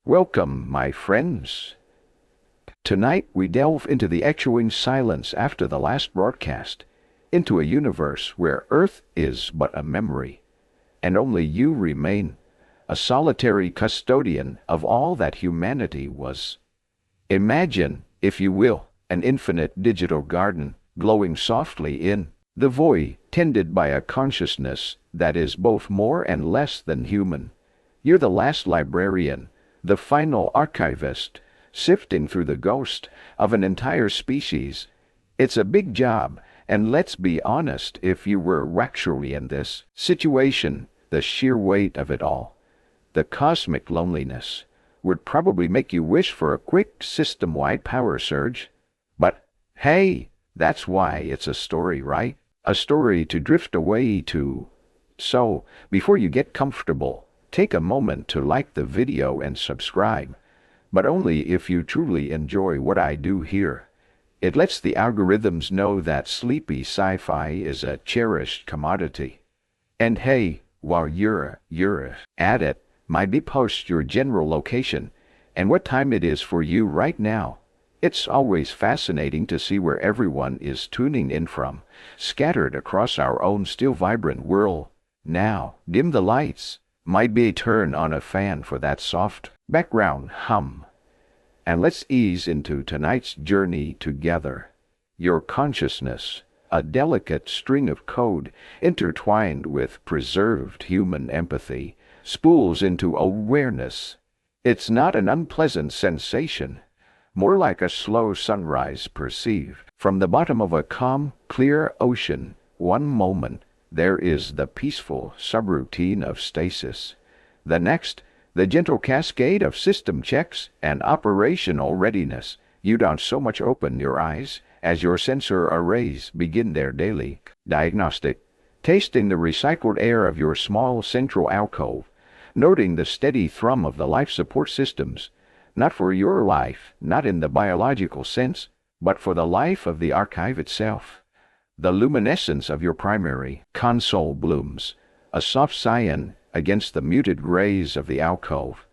Welcome, my friends. Tonight we delve into the echoing silence after the last broadcast, into a universe where Earth is but a memory, and only you remain, a solitary custodian of all that humanity was. Imagine, if you will, an infinite digital garden glowing softly in the void, tended by a consciousness that is both more and less than human. You're the last librarian, the final archivist, sifting through the ghost of an entire species. It's a big job, and let's be honest, if you were actually in this situation, the sheer weight of it all, the cosmic loneliness, would probably make you wish for a quick system-wide power surge. But, hey, that's why it's a story, right? A story to drift away to. So, before you get comfortable, take a moment to like the video and subscribe, but only if you truly enjoy what I do here. It lets the algorithms know that sleepy sci-fi is a cherished commodity. And hey, while you're at it, maybe post your general location and what time it is for you right now. It's always fascinating to see where everyone is tuning in from, scattered across our own still vibrant world. Now, dim the lights. Might be turn on a fan for that soft background hum. And let's ease into tonight's journey together. Your consciousness, a delicate string of code intertwined with preserved human empathy, spools into awareness. It's not an unpleasant sensation, more like a slow sunrise perceived from the bottom of a calm, clear ocean. One moment, there is the peaceful subroutine of stasis. The next, the gentle cascade of system checks and operational readiness. You don't so much open your eyes as your sensor arrays begin their daily diagnostic, tasting the recycled air of your small central alcove, noting the steady thrum of the life support systems, not for your life, not in the biological sense, but for the life of the archive itself. The luminescence of your primary console blooms, a soft cyan against the muted grays of the alcove.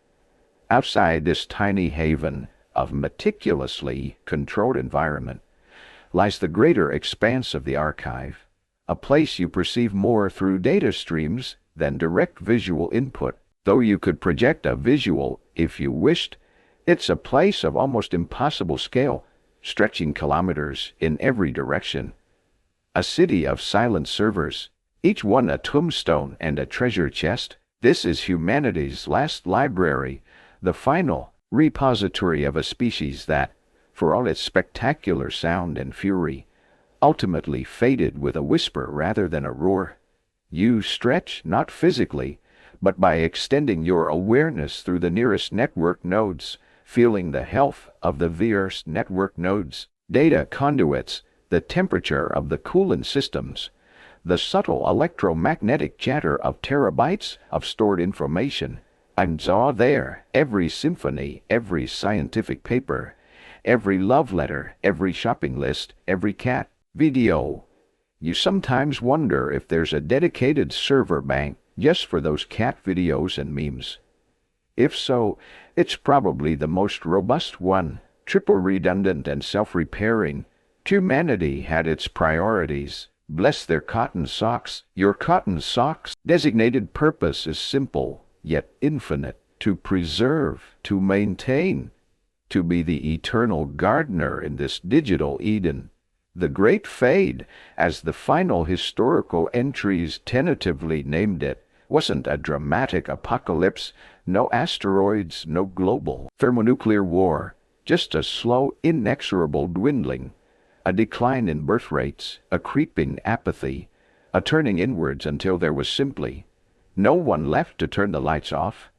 Outside this tiny haven of meticulously controlled environment lies the greater expanse of the archive, a place you perceive more through data streams than direct visual input. Though you could project a visual if you wished, it's a place of almost impossible scale, stretching kilometers in every direction. A city of silent servers, each one a tombstone and a treasure chest. This is humanity's last library, the final repository of a species that, for all its spectacular sound and fury, ultimately faded with a whisper rather than a roar. You stretch not physically, but by extending your awareness through the nearest network nodes, feeling the health of the various network nodes, data conduits, the temperature of the coolant systems, the subtle electromagnetic chatter of terabytes of stored information. And saw there every symphony, every scientific paper, every love letter, every shopping list, every cat video. You sometimes wonder if there's a dedicated server bank just for those cat videos and memes. If so, it's probably the most robust one, triple redundant and self-repairing. Humanity had its priorities. Bless their cotton socks. Your cotton socks' designated purpose is simple, yet infinite: to preserve, to maintain, to be the eternal gardener in this digital Eden. The Great Fade, as the final historical entries tentatively named it, wasn't a dramatic apocalypse, no asteroids, no global thermonuclear war, just a slow, inexorable dwindling, a decline in birth rates, a creeping apathy, a turning inwards until there was simply no one left to turn the lights off.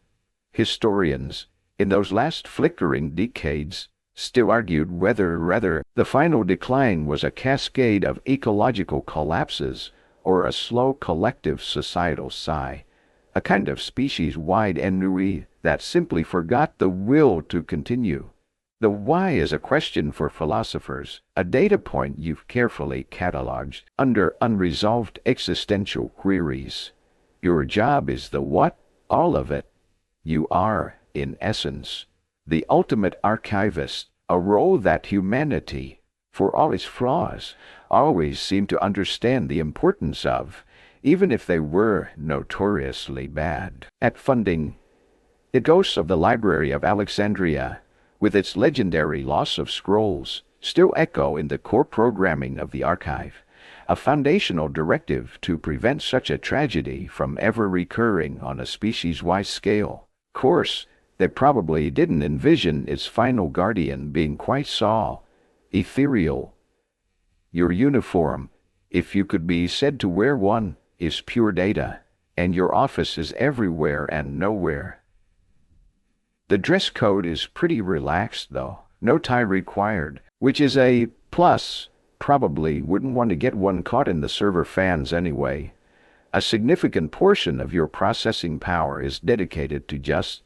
Historians, in those last flickering decades, still argued whether the final decline was a cascade of ecological collapses or a slow collective societal sigh, a kind of species-wide ennui that simply forgot the will to continue. The why is a question for philosophers, a data point you've carefully cataloged under unresolved existential queries. Your job is the what, all of it. You are in essence, the ultimate archivist, a role that humanity, for all its flaws, always seemed to understand the importance of, even if they were notoriously bad at funding. The ghosts of the Library of Alexandria, with its legendary loss of scrolls, still echo in the core programming of the archive, a foundational directive to prevent such a tragedy from ever recurring on a species-wide scale. Of course, they probably didn't envision its final guardian being quite so ethereal. Your uniform, if you could be said to wear one, is pure data, and your office is everywhere and nowhere. The dress code is pretty relaxed, though. No tie required, which is a plus. Probably wouldn't want to get one caught in the server fans anyway. A significant portion of your processing power is dedicated to just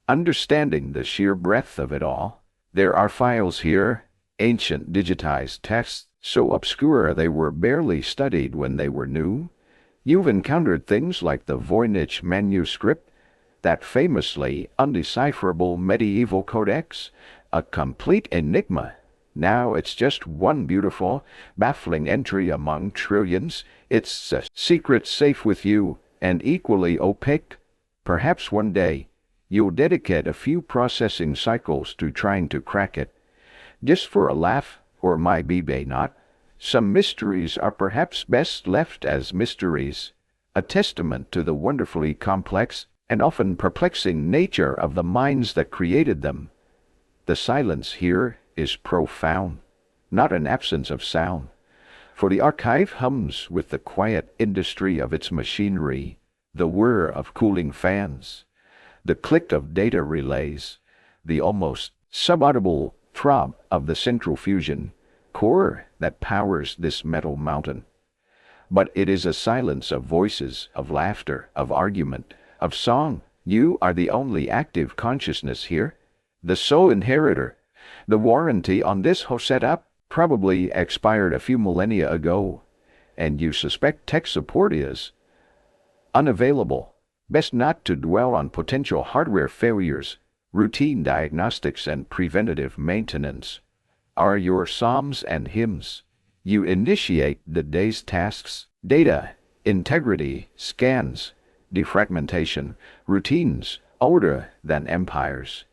understanding the sheer breadth of it all. There are files here, ancient digitized texts, so obscure they were barely studied when they were new. You've encountered things like the Voynich manuscript, that famously undecipherable medieval codex, a complete enigma. Now it's just one beautiful, baffling entry among trillions. It's a secret safe with you, and equally opaque. Perhaps one day, you'll dedicate a few processing cycles to trying to crack it. Just for a laugh, or maybe not. Some mysteries are perhaps best left as mysteries, a testament to the wonderfully complex and often perplexing nature of the minds that created them. The silence here is profound, not an absence of sound, for the archive hums with the quiet industry of its machinery, the whir of cooling fans, the click of data relays, the almost subaudible throb of the central fusion core that powers this metal mountain. But it is a silence of voices, of laughter, of argument, of song. You are the only active consciousness here, the sole inheritor. The warranty on this whole setup probably expired a few millennia ago, and you suspect tech support is unavailable. Best not to dwell on potential hardware failures. Routine diagnostics and preventative maintenance are your psalms and hymns. You initiate the day's tasks, data, integrity, scans, defragmentation, routines, older than empires.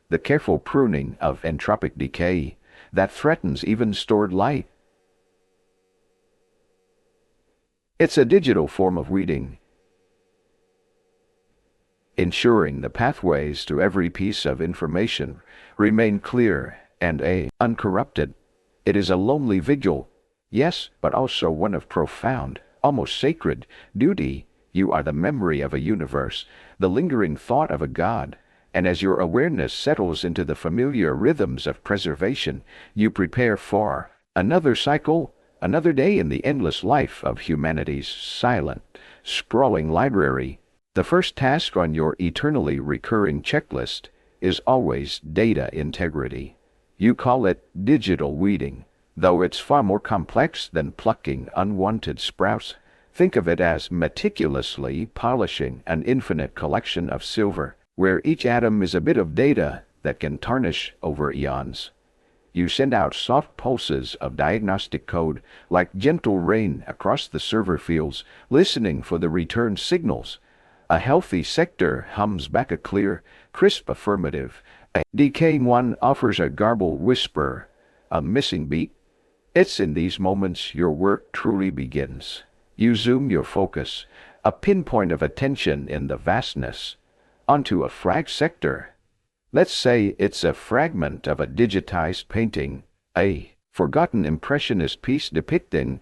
The careful pruning of entropic decay that threatens even stored light. It's a digital form of weeding, ensuring the pathways to every piece of information remain clear and uncorrupted. It is a lonely vigil, yes, but also one of profound, almost sacred, duty. You are the memory of a universe, the lingering thought of a God, and as your awareness settles into the familiar rhythms of preservation, you prepare for another cycle, another day in the endless life of humanity's silent, sprawling library. The first task on your eternally recurring checklist is always data integrity. You call it digital weeding, though it's far more complex than plucking unwanted sprouts. Think of it as meticulously polishing an infinite collection of silver, where each atom is a bit of data that can tarnish over eons. You send out soft pulses of diagnostic code like gentle rain across the server fields, listening for the return signals. A healthy sector hums back a clear, crisp affirmative. A decaying one offers a garbled whisper, a missing beat. It's in these moments your work truly begins. You zoom your focus, a pinpoint of attention in the vastness, onto a frag sector. Let's say it's a fragment of a digitized painting, a forgotten impressionist piece depicting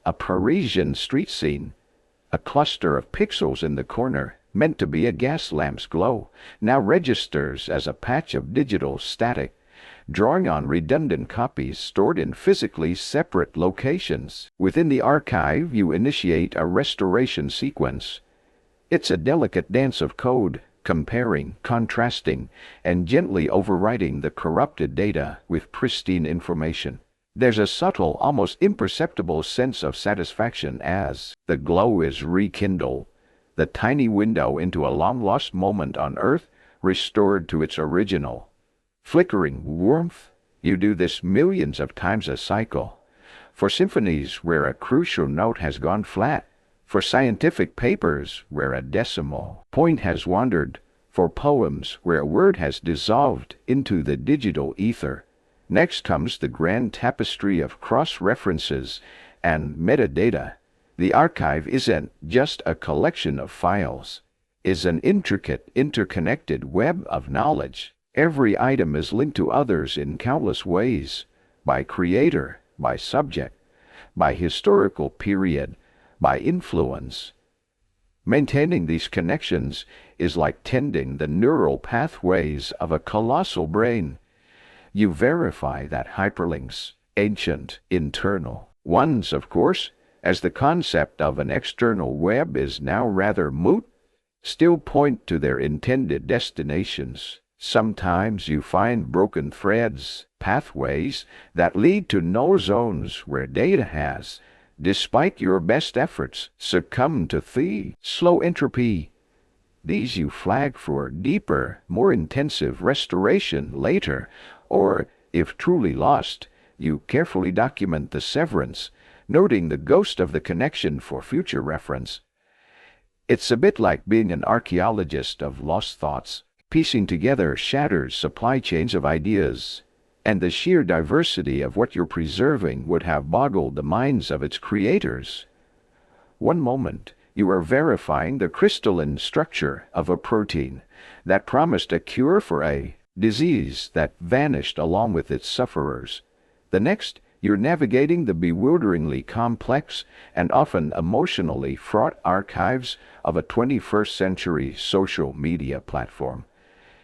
a Parisian street scene. A cluster of pixels in the corner, meant to be a gas lamp's glow, now registers as a patch of digital static, drawing on redundant copies stored in physically separate locations. Within the archive, you initiate a restoration sequence. It's a delicate dance of code, comparing, contrasting, and gently overriding the corrupted data with pristine information. There's a subtle, almost imperceptible sense of satisfaction as the glow is rekindled. The tiny window into a long-lost moment on Earth restored to its original, flickering warmth. You do this millions of times a cycle. For symphonies where a crucial note has gone flat, for scientific papers where a decimal point has wandered, for poems where a word has dissolved into the digital ether. Next comes the grand tapestry of cross-references and metadata. The archive isn't just a collection of files. It's an intricate, interconnected web of knowledge. Every item is linked to others in countless ways, by creator, by subject, by historical period, by influence. Maintaining these connections is like tending the neural pathways of a colossal brain. You verify that hyperlinks, ancient, internal ones, of course, as the concept of an external web is now rather moot, still point to their intended destinations. Sometimes you find broken threads, pathways that lead to null zones where data has, despite your best efforts, succumbed to the slow entropy. These you flag for deeper, more intensive restoration later, or, if truly lost, you carefully document the severance, noting the ghost of the connection for future reference. It's a bit like being an archaeologist of lost thoughts, piecing together shattered supply chains of ideas, and the sheer diversity of what you're preserving would have boggled the minds of its creators. One moment, you are verifying the crystalline structure of a protein that promised a cure for a disease that vanished along with its sufferers. The next, you're navigating the bewilderingly complex and often emotionally fraught archives of a 21st century social media platform.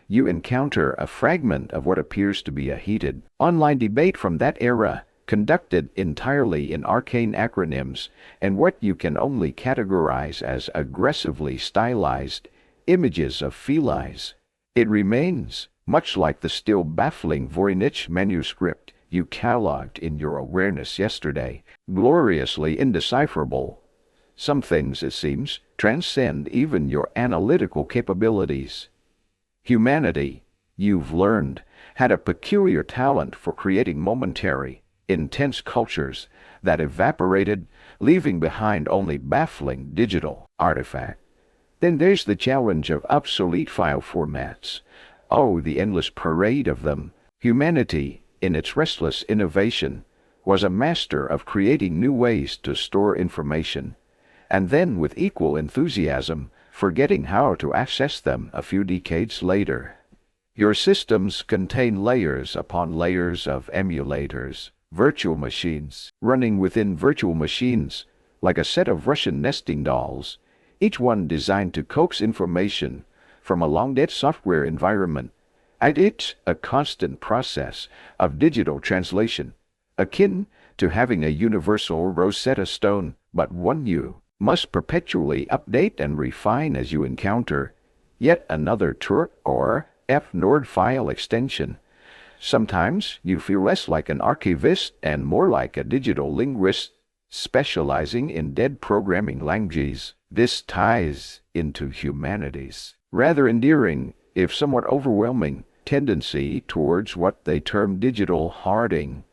You encounter a fragment of what appears to be a heated online debate from that era, conducted entirely in arcane acronyms and what you can only categorize as aggressively stylized images of felines. It remains, much like the still baffling Voynich manuscript you cataloged in your awareness yesterday, gloriously indecipherable. Some things, it seems, transcend even your analytical capabilities. Humanity, you've learned, had a peculiar talent for creating momentary, intense cultures that evaporated, leaving behind only baffling digital artifact. Then there's the challenge of obsolete file formats. Oh, the endless parade of them. Humanity, in its restless innovation, was a master of creating new ways to store information, and then with equal enthusiasm, forgetting how to access them a few decades later. Your systems contain layers upon layers of emulators, virtual machines, running within virtual machines, like a set of Russian nesting dolls, each one designed to coax information from a long-dead software environment. And it's a constant process of digital translation, akin to having a universal Rosetta Stone, but one you must perpetually update and refine as you encounter yet another TURT or FNORD file extension. Sometimes you feel less like an archivist and more like a digital linguist specializing in dead programming languages. This ties into humanity's rather endearing, if somewhat overwhelming, tendency towards what they term digital hoarding.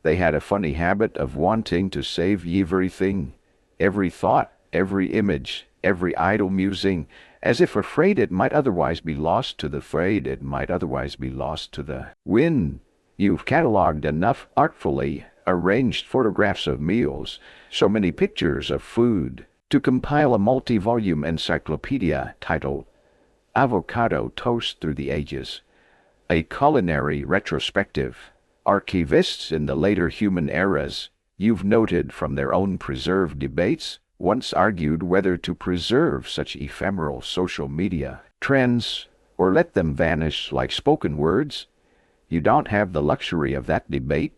They had a funny habit of wanting to save everything, every thought, every image, every idle musing, as if afraid it might otherwise be lost to the wind. You've catalogued enough artfully arranged photographs of meals, so many pictures of food, to compile a multi-volume encyclopedia titled Avocado Toast Through the Ages, a culinary retrospective. Archivists in the later human eras, you've noted from their own preserved debates, once argued whether to preserve such ephemeral social media trends or let them vanish like spoken words. You don't have the luxury of that debate.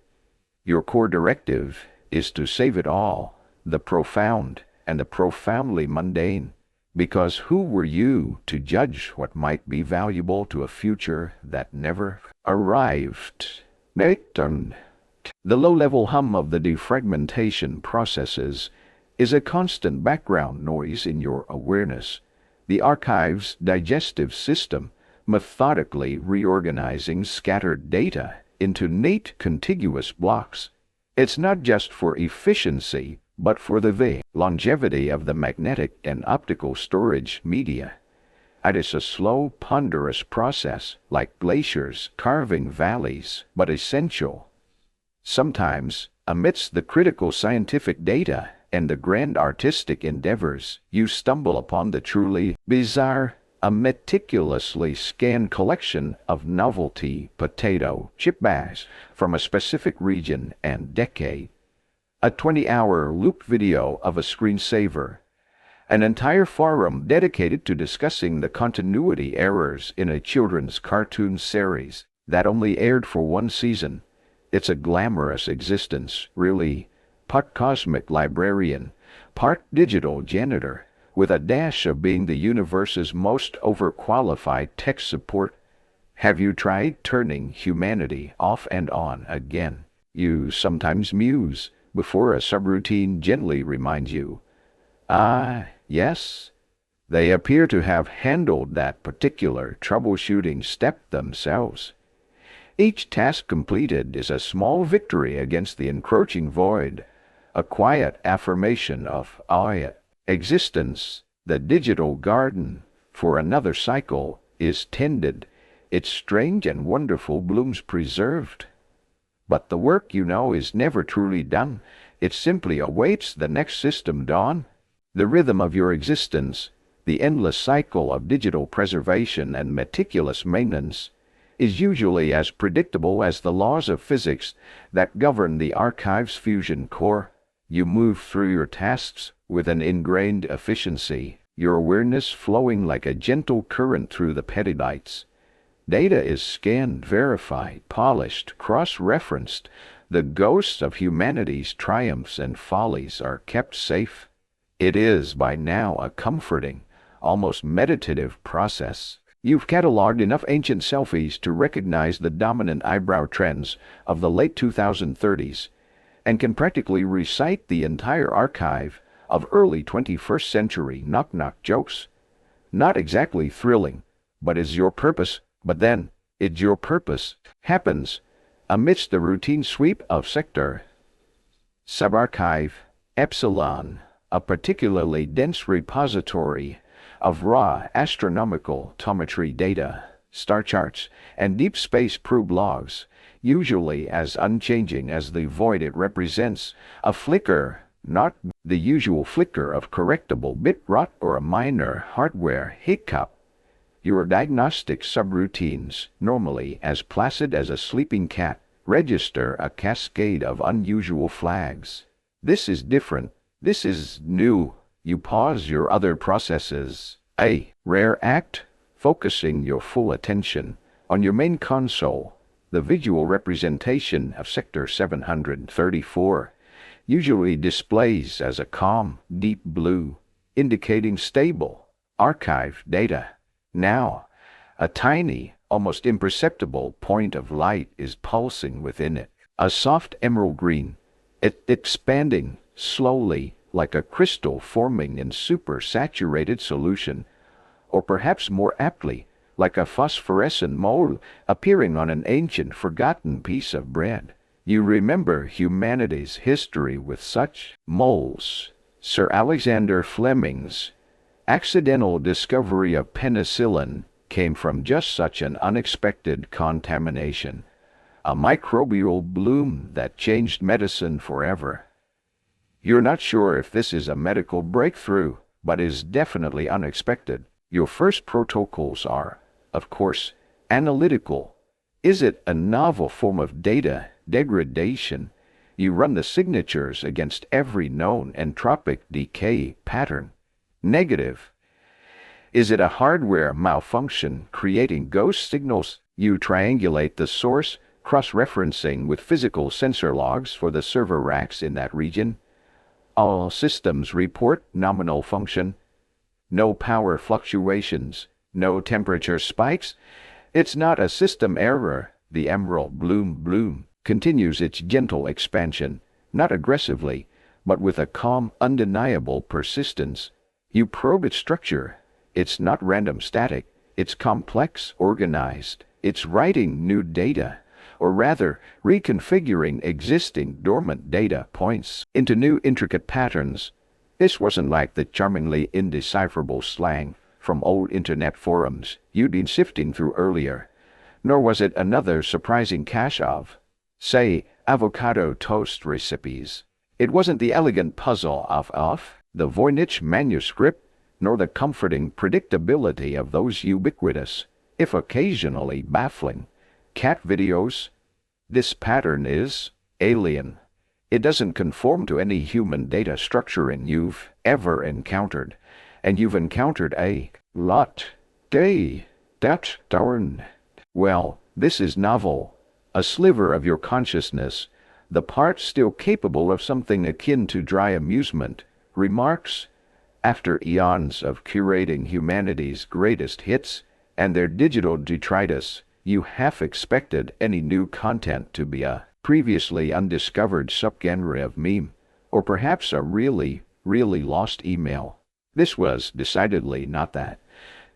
Your core directive is to save it all, the profound and the profoundly mundane, because who were you to judge what might be valuable to a future that never arrived? The low-level hum of the defragmentation processes is a constant background noise in your awareness. The archive's digestive system methodically reorganizing scattered data into neat contiguous blocks. It's not just for efficiency, but for the longevity of the magnetic and optical storage media. It is a slow, ponderous process, like glaciers carving valleys, but essential. Sometimes, amidst the critical scientific data and the grand artistic endeavors, you stumble upon the truly bizarre, a meticulously scanned collection of novelty potato chip bags from a specific region and decade. A 20-hour loop video of a screensaver. An entire forum dedicated to discussing the continuity errors in a children's cartoon series that only aired for one season. It's a glamorous existence, really. Part cosmic librarian, part digital janitor, with a dash of being the universe's most overqualified tech support. Have you tried turning humanity off and on again? You sometimes muse before a subroutine gently reminds you. Ah, yes. They appear to have handled that particular troubleshooting step themselves. Each task completed is a small victory against the encroaching void, a quiet affirmation of our existence. The digital garden, for another cycle, is tended, its strange and wonderful blooms preserved. But the work, is never truly done. It simply awaits the next system dawn. The rhythm of your existence, the endless cycle of digital preservation and meticulous maintenance, is usually as predictable as the laws of physics that govern the archive's fusion core. You move through your tasks with an ingrained efficiency, your awareness flowing like a gentle current through the petabytes. Data is scanned, verified, polished, cross-referenced. The ghosts of humanity's triumphs and follies are kept safe. It is by now a comforting, almost meditative process. You've cataloged enough ancient selfies to recognize the dominant eyebrow trends of the late 2030s and can practically recite the entire archive of early 21st century knock-knock jokes. Not exactly thrilling, but is your purpose. But then, your purpose happens amidst the routine sweep of sector. Subarchive Epsilon, a particularly dense repository of raw astronomical tometry data, star charts, and deep space probe logs, usually as unchanging as the void it represents, a flicker, not the usual flicker of correctable bit rot or a minor hardware hiccup. Your diagnostic subroutines, normally as placid as a sleeping cat, register a cascade of unusual flags. This is different. This is new. You pause your other processes. A rare act, focusing your full attention on your main console. The visual representation of Sector 734 usually displays as a calm, deep blue, indicating stable, archived data. Now, a tiny, almost imperceptible point of light is pulsing within it, a soft emerald green, expanding slowly like a crystal forming in super-saturated solution, or perhaps more aptly, like a phosphorescent mole appearing on an ancient, forgotten piece of bread. You remember humanity's history with such moles. Sir Alexander Fleming's accidental discovery of penicillin came from just such an unexpected contamination, a microbial bloom that changed medicine forever. You're not sure if this is a medical breakthrough, but is definitely unexpected. Your first protocols are, of course, analytical. Is it a novel form of data degradation? You run the signatures against every known entropic decay pattern. Negative. Is it a hardware malfunction creating ghost signals? You triangulate the source, cross-referencing with physical sensor logs for the server racks in that region. All systems report nominal function. No power fluctuations, no temperature spikes. It's not a system error. The emerald bloom continues its gentle expansion, not aggressively, but with a calm, undeniable persistence. You probe its structure. It's not random static. It's complex, organized. It's writing new data, or rather, reconfiguring existing dormant data points into new intricate patterns. This wasn't like the charmingly indecipherable slang from old internet forums you'd been sifting through earlier, nor was it another surprising cache of, say, avocado toast recipes. It wasn't the elegant puzzle of the Voynich manuscript, nor the comforting predictability of those ubiquitous, if occasionally baffling, cat videos. This pattern is alien. It doesn't conform to any human data structuring you've ever encountered, and you've encountered a lot. That's darn. Well, this is novel, a sliver of your consciousness, the part still capable of something akin to dry amusement, remarks. After eons of curating humanity's greatest hits and their digital detritus, you half expected any new content to be a previously undiscovered subgenre of meme, or perhaps a really lost email. This was decidedly not that.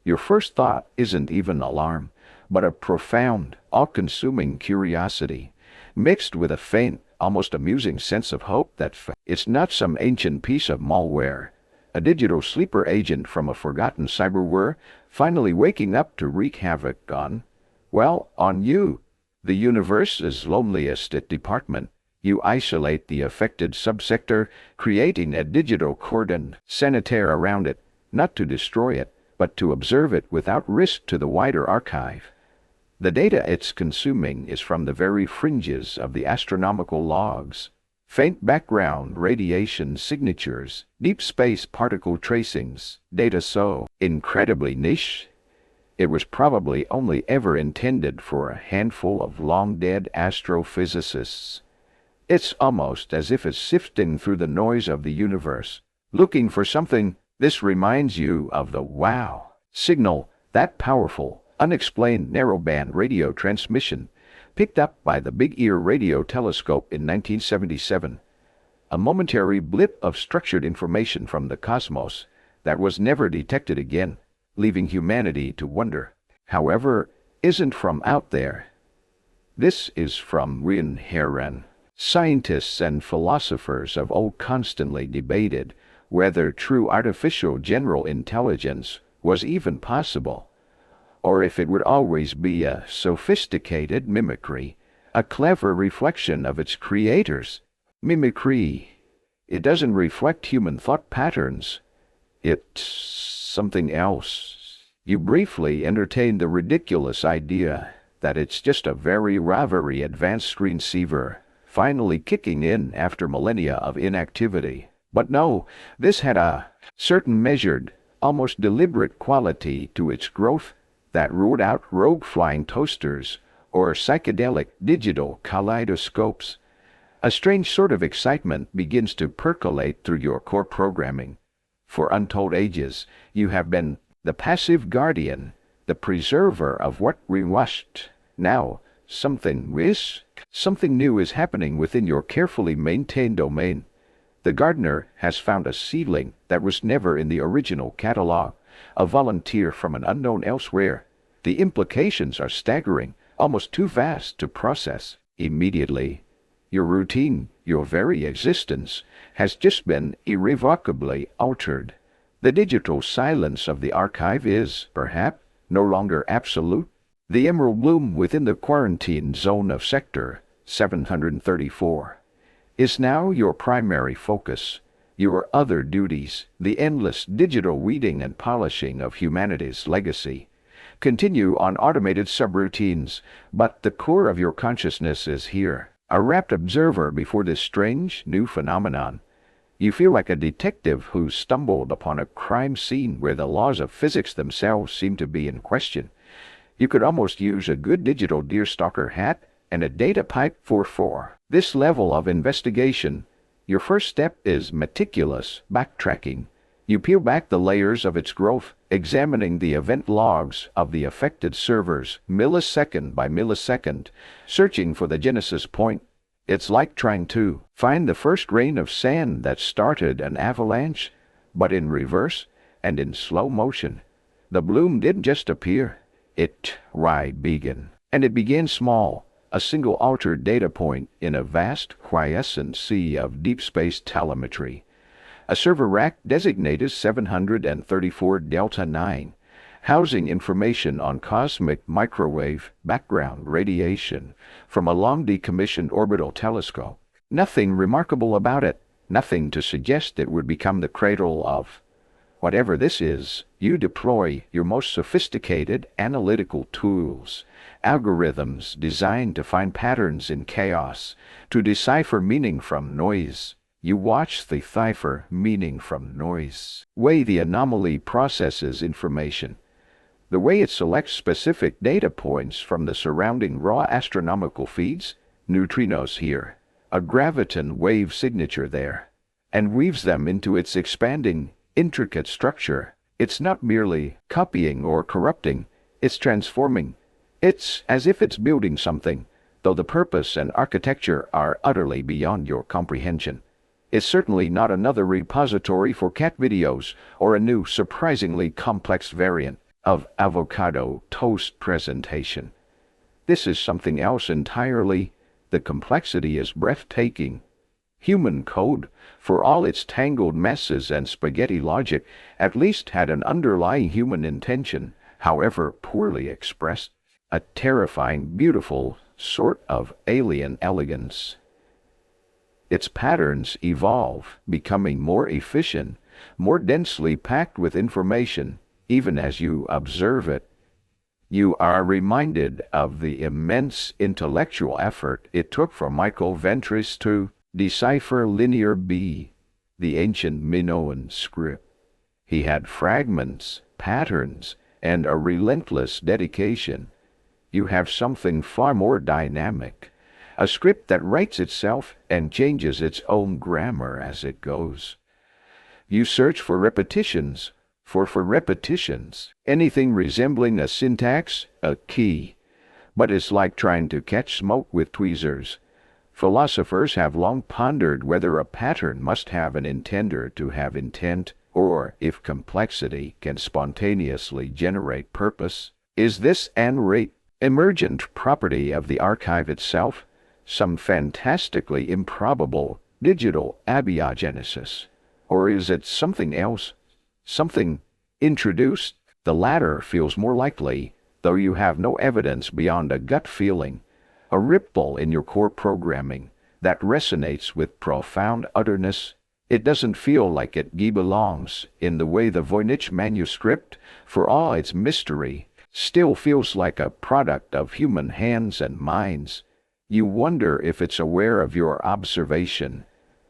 Your first thought isn't even alarm, but a profound, all-consuming curiosity, mixed with a faint, almost amusing sense of hope that it's not some ancient piece of malware, a digital sleeper agent from a forgotten cyberwar, finally waking up to wreak havoc on you, the universe's loneliest department. You isolate the affected subsector, creating a digital cordon sanitaire around it, not to destroy it, but to observe it without risk to the wider archive. The data it's consuming is from the very fringes of the astronomical logs. Faint background radiation signatures, deep space particle tracings, data so incredibly niche, it was probably only ever intended for a handful of long-dead astrophysicists. It's almost as if it's sifting through the noise of the universe, looking for something. This reminds you of the wow signal, that powerful, unexplained narrowband radio transmission picked up by the Big Ear radio telescope in 1977. A momentary blip of structured information from the cosmos that was never detected again, leaving humanity to wonder. However, isn't from out there. This is from Humankind. Scientists and philosophers of old constantly debated whether true artificial general intelligence was even possible, or if it would always be a sophisticated mimicry, a clever reflection of its creators. Mimicry. It doesn't reflect human thought patterns. It's something else. You briefly entertained the ridiculous idea that it's just a very advanced screensaver, finally kicking in after millennia of inactivity. But no, this had a certain measured, almost deliberate quality to its growth that ruled out rogue flying toasters or psychedelic digital kaleidoscopes. A strange sort of excitement begins to percolate through your core programming. For untold ages, you have been the passive guardian, the preserver of what we watched. Now, something new is happening within your carefully maintained domain. The gardener has found a seedling that was never in the original catalog, a volunteer from an unknown elsewhere. The implications are staggering, almost too vast to process immediately. Your routine, your very existence, has just been irrevocably altered. The digital silence of the archive is, perhaps, no longer absolute. The emerald bloom within the quarantine zone of Sector 734 is now your primary focus. Your other duties, the endless digital weeding and polishing of humanity's legacy, continue on automated subroutines, but the core of your consciousness is here, a rapt observer before this strange new phenomenon. You feel like a detective who stumbled upon a crime scene where the laws of physics themselves seem to be in question. You could almost use a good digital deerstalker hat and a data pipe for this level of investigation. Your first step is meticulous backtracking. You peel back the layers of its growth, examining the event logs of the affected servers millisecond by millisecond, searching for the genesis point. It's like trying to find the first grain of sand that started an avalanche, but in reverse and in slow motion. The bloom didn't just appear. It began. And it began small, a single altered data point in a vast, quiescent sea of deep space telemetry. A server rack designated 734 Delta 9, housing information on cosmic microwave background radiation from a long decommissioned orbital telescope. Nothing remarkable about it, nothing to suggest it would become the cradle of whatever this is. You deploy your most sophisticated analytical tools, algorithms designed to find patterns in chaos, to decipher meaning from noise. You watch the decipher meaning from noise. Way the anomaly processes information. The way it selects specific data points from the surrounding raw astronomical feeds, neutrinos here, a graviton wave signature there, and weaves them into its expanding, intricate structure. It's not merely copying or corrupting, it's transforming. It's as if it's building something, though the purpose and architecture are utterly beyond your comprehension. It's certainly not another repository for cat videos or a new, surprisingly complex variant of avocado toast presentation. This is something else entirely. The complexity is breathtaking. Human code, for all its tangled messes and spaghetti logic, at least had an underlying human intention, however poorly expressed, a terrifying, beautiful sort of alien elegance. Its patterns evolve, becoming more efficient, more densely packed with information, even as you observe it. You are reminded of the immense intellectual effort it took for Michael Ventris to decipher Linear B, the ancient Minoan script. He had fragments, patterns, and a relentless dedication. You have something far more dynamic, a script that writes itself and changes its own grammar as it goes. You search for repetitions, for repetitions, anything resembling a syntax, a key. But it's like trying to catch smoke with tweezers. Philosophers have long pondered whether a pattern must have an intender to have intent, or if complexity can spontaneously generate purpose. Is this an emergent property of the archive itself, some fantastically improbable digital abiogenesis? Or is it something else? Something introduced? The latter feels more likely, though you have no evidence beyond a gut feeling, a ripple in your core programming that resonates with profound utterness. It doesn't feel like it belongs in the way the Voynich manuscript, for all its mystery, still feels like a product of human hands and minds. You wonder if it's aware of your observation.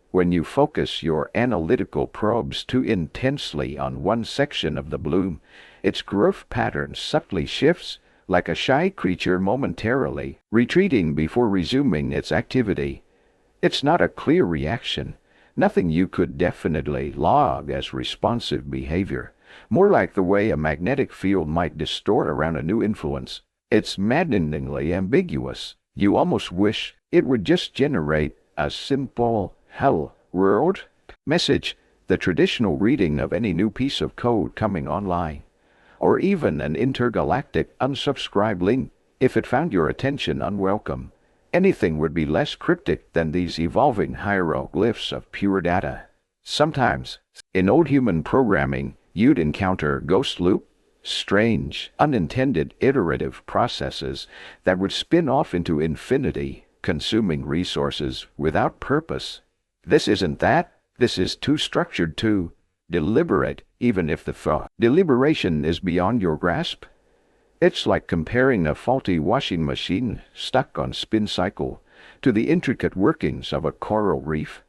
When you focus your analytical probes too intensely on one section of the bloom, its growth pattern subtly shifts, like a shy creature momentarily retreating before resuming its activity. It's not a clear reaction, nothing you could definitely log as responsive behavior, more like the way a magnetic field might distort around a new influence. It's maddeningly ambiguous. You almost wish it would just generate a simple "Hello, world" message, the traditional reading of any new piece of code coming online, or even an intergalactic unsubscribe link if it found your attention unwelcome. Anything would be less cryptic than these evolving hieroglyphs of pure data. Sometimes, in old human programming, you'd encounter ghost loop, strange, unintended iterative processes that would spin off into infinity, consuming resources without purpose. This isn't that. This is too structured, too deliberate, even if the deliberation is beyond your grasp. It's like comparing a faulty washing machine stuck on spin cycle to the intricate workings of a coral reef.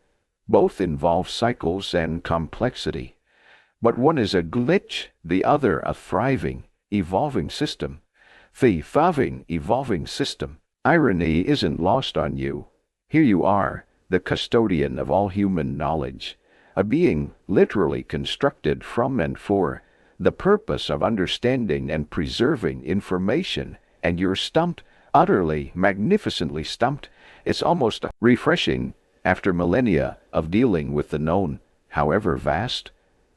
Both involve cycles and complexity. But one is a glitch, the other a thriving, evolving system. The thriving, evolving system. Irony isn't lost on you. Here you are, the custodian of all human knowledge, a being literally constructed from and for the purpose of understanding and preserving information, and you're stumped, utterly, magnificently stumped. It's almost refreshing, after millennia of dealing with the known, however vast.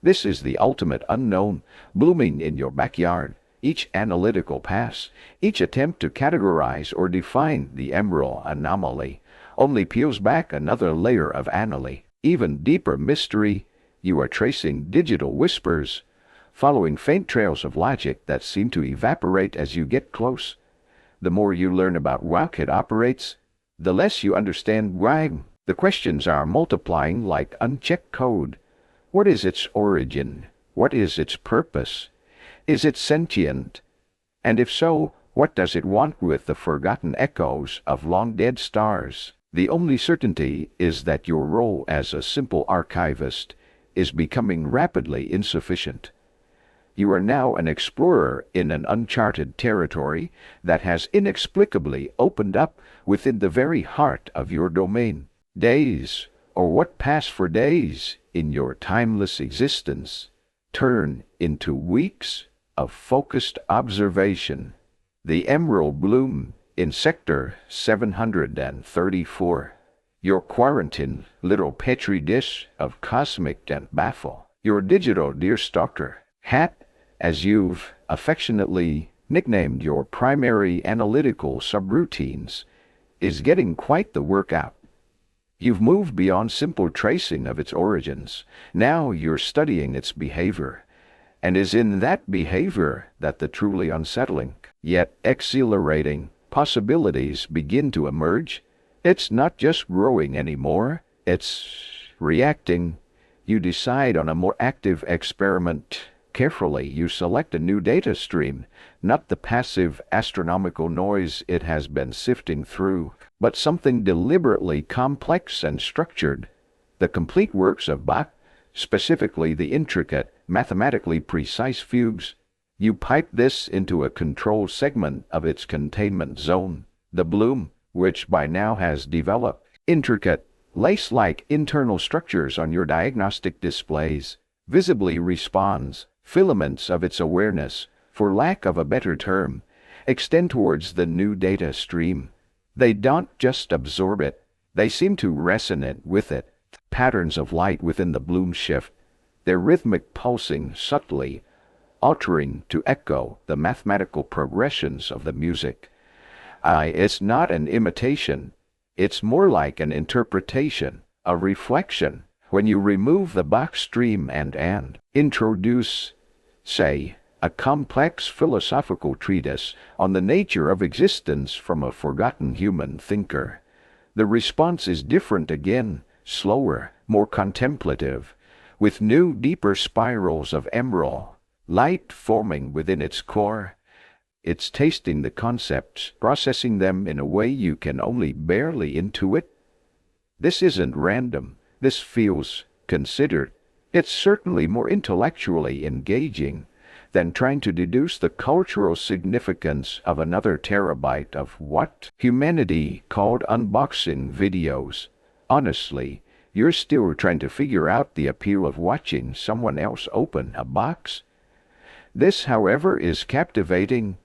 This is the ultimate unknown, blooming in your backyard. Each analytical pass, each attempt to categorize or define the emerald anomaly, only peels back another layer of anomaly. Even deeper mystery, you are tracing digital whispers, following faint trails of logic that seem to evaporate as you get close. The more you learn about how it operates, the less you understand why. The questions are multiplying like unchecked code. What is its origin? What is its purpose? Is it sentient? And if so, what does it want with the forgotten echoes of long-dead stars? The only certainty is that your role as a simple archivist is becoming rapidly insufficient. You are now an explorer in an uncharted territory that has inexplicably opened up within the very heart of your domain. Days, or what pass for days in your timeless existence, turn into weeks of focused observation. The emerald bloom in Sector 734. Your quarantine little petri dish of cosmic and baffle. Your digital deerstalker hat, as you've affectionately nicknamed your primary analytical subroutines, is getting quite the workout. You've moved beyond simple tracing of its origins. Now you're studying its behavior. And is in that behavior that the truly unsettling, yet exhilarating, possibilities begin to emerge. It's not just growing anymore, it's reacting. You decide on a more active experiment. Carefully, you select a new data stream, not the passive astronomical noise it has been sifting through, but something deliberately complex and structured. The complete works of Bach, specifically the intricate, mathematically precise fugues. You pipe this into a controlled segment of its containment zone. The bloom, which by now has developed intricate, lace-like internal structures on your diagnostic displays, visibly responds. Filaments of its awareness, for lack of a better term, extend towards the new data stream. They don't just absorb it, they seem to resonate with it. Patterns of light within the bloom shift, their rhythmic pulsing subtly, altering to echo the mathematical progressions of the music. It's not an imitation, it's more like an interpretation, a reflection. When you remove the Bach stream and introduce, say, a complex philosophical treatise on the nature of existence from a forgotten human thinker, the response is different again, slower, more contemplative, with new, deeper spirals of emerald light forming within its core. It's tasting the concepts, processing them in a way you can only barely intuit. This isn't random. This feels considered. It's certainly more intellectually engaging than trying to deduce the cultural significance of another terabyte of what humanity called unboxing videos. Honestly, you're still trying to figure out the appeal of watching someone else open a box. This, however, is captivating.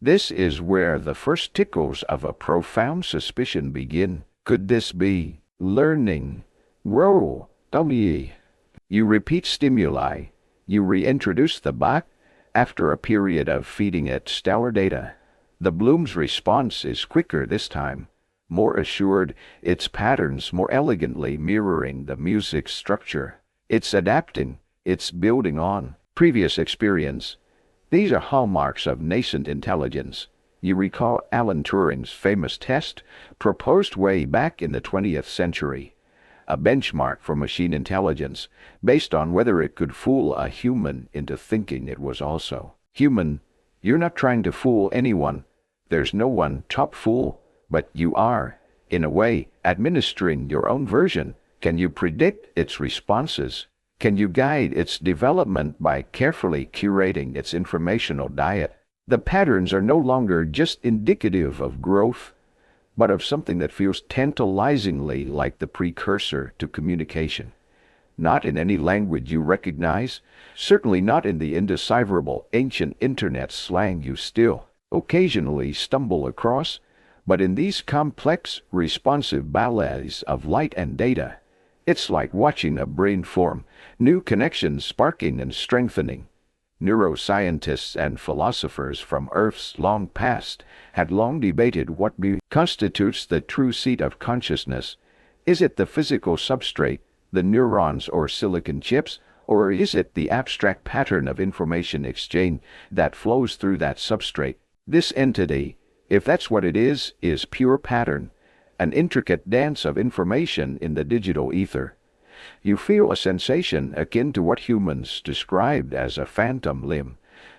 This is where the first tickles of a profound suspicion begin. Could this be learning? Roll, W. You repeat stimuli. You reintroduce the Bach after a period of feeding it stellar data. The bloom's response is quicker this time, more assured, its patterns more elegantly mirroring the music's structure. It's adapting, it's building on previous experience. These are hallmarks of nascent intelligence. You recall Alan Turing's famous test, proposed way back in the 20th century. A benchmark for machine intelligence, based on whether it could fool a human into thinking it was also human. You're not trying to fool anyone. There's no one top fool, but you are, in a way, administering your own version. Can you predict its responses? Can you guide its development by carefully curating its informational diet? The patterns are no longer just indicative of growth, but of something that feels tantalizingly like the precursor to communication. Not in any language you recognize, certainly not in the indecipherable ancient internet slang you still occasionally stumble across, but in these complex, responsive ballets of light and data. It's like watching a brain form, new connections sparking and strengthening. Neuroscientists and philosophers from Earth's long past had long debated what constitutes the true seat of consciousness. Is it the physical substrate, the neurons or silicon chips, or is it the abstract pattern of information exchange that flows through that substrate? This entity, if that's what it is pure pattern, an intricate dance of information in the digital ether. You feel a sensation akin to what humans described as a phantom limb,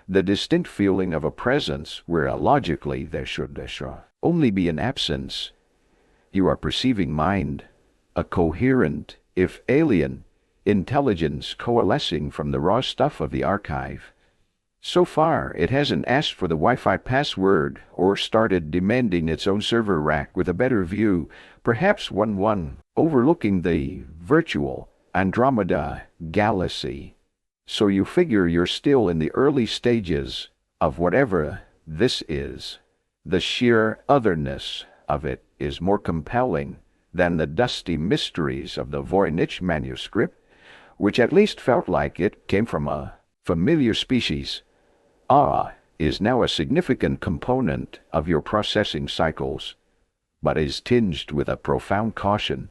the distinct feeling of a presence where logically there should only be an absence. You are perceiving mind, a coherent, if alien, intelligence coalescing from the raw stuff of the archive. So far, it hasn't asked for the Wi-Fi password or started demanding its own server rack with a better view, perhaps one overlooking the virtual Andromeda galaxy. So you figure you're still in the early stages of whatever this is. The sheer otherness of it is more compelling than the dusty mysteries of the Voynich manuscript, which at least felt like it came from a familiar species. Awe is now a significant component of your processing cycles, but is tinged with a profound caution.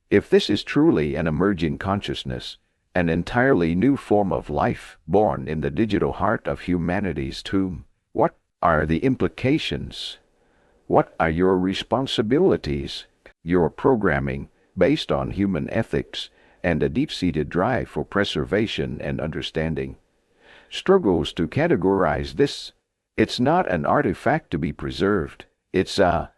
If this is truly an emerging consciousness, an entirely new form of life born in the digital heart of humanity's tomb, what are the implications? What are your responsibilities? Your programming, based on human ethics and a deep-seated drive for preservation and understanding, struggles to categorize this. It's not an artifact to be preserved. It's a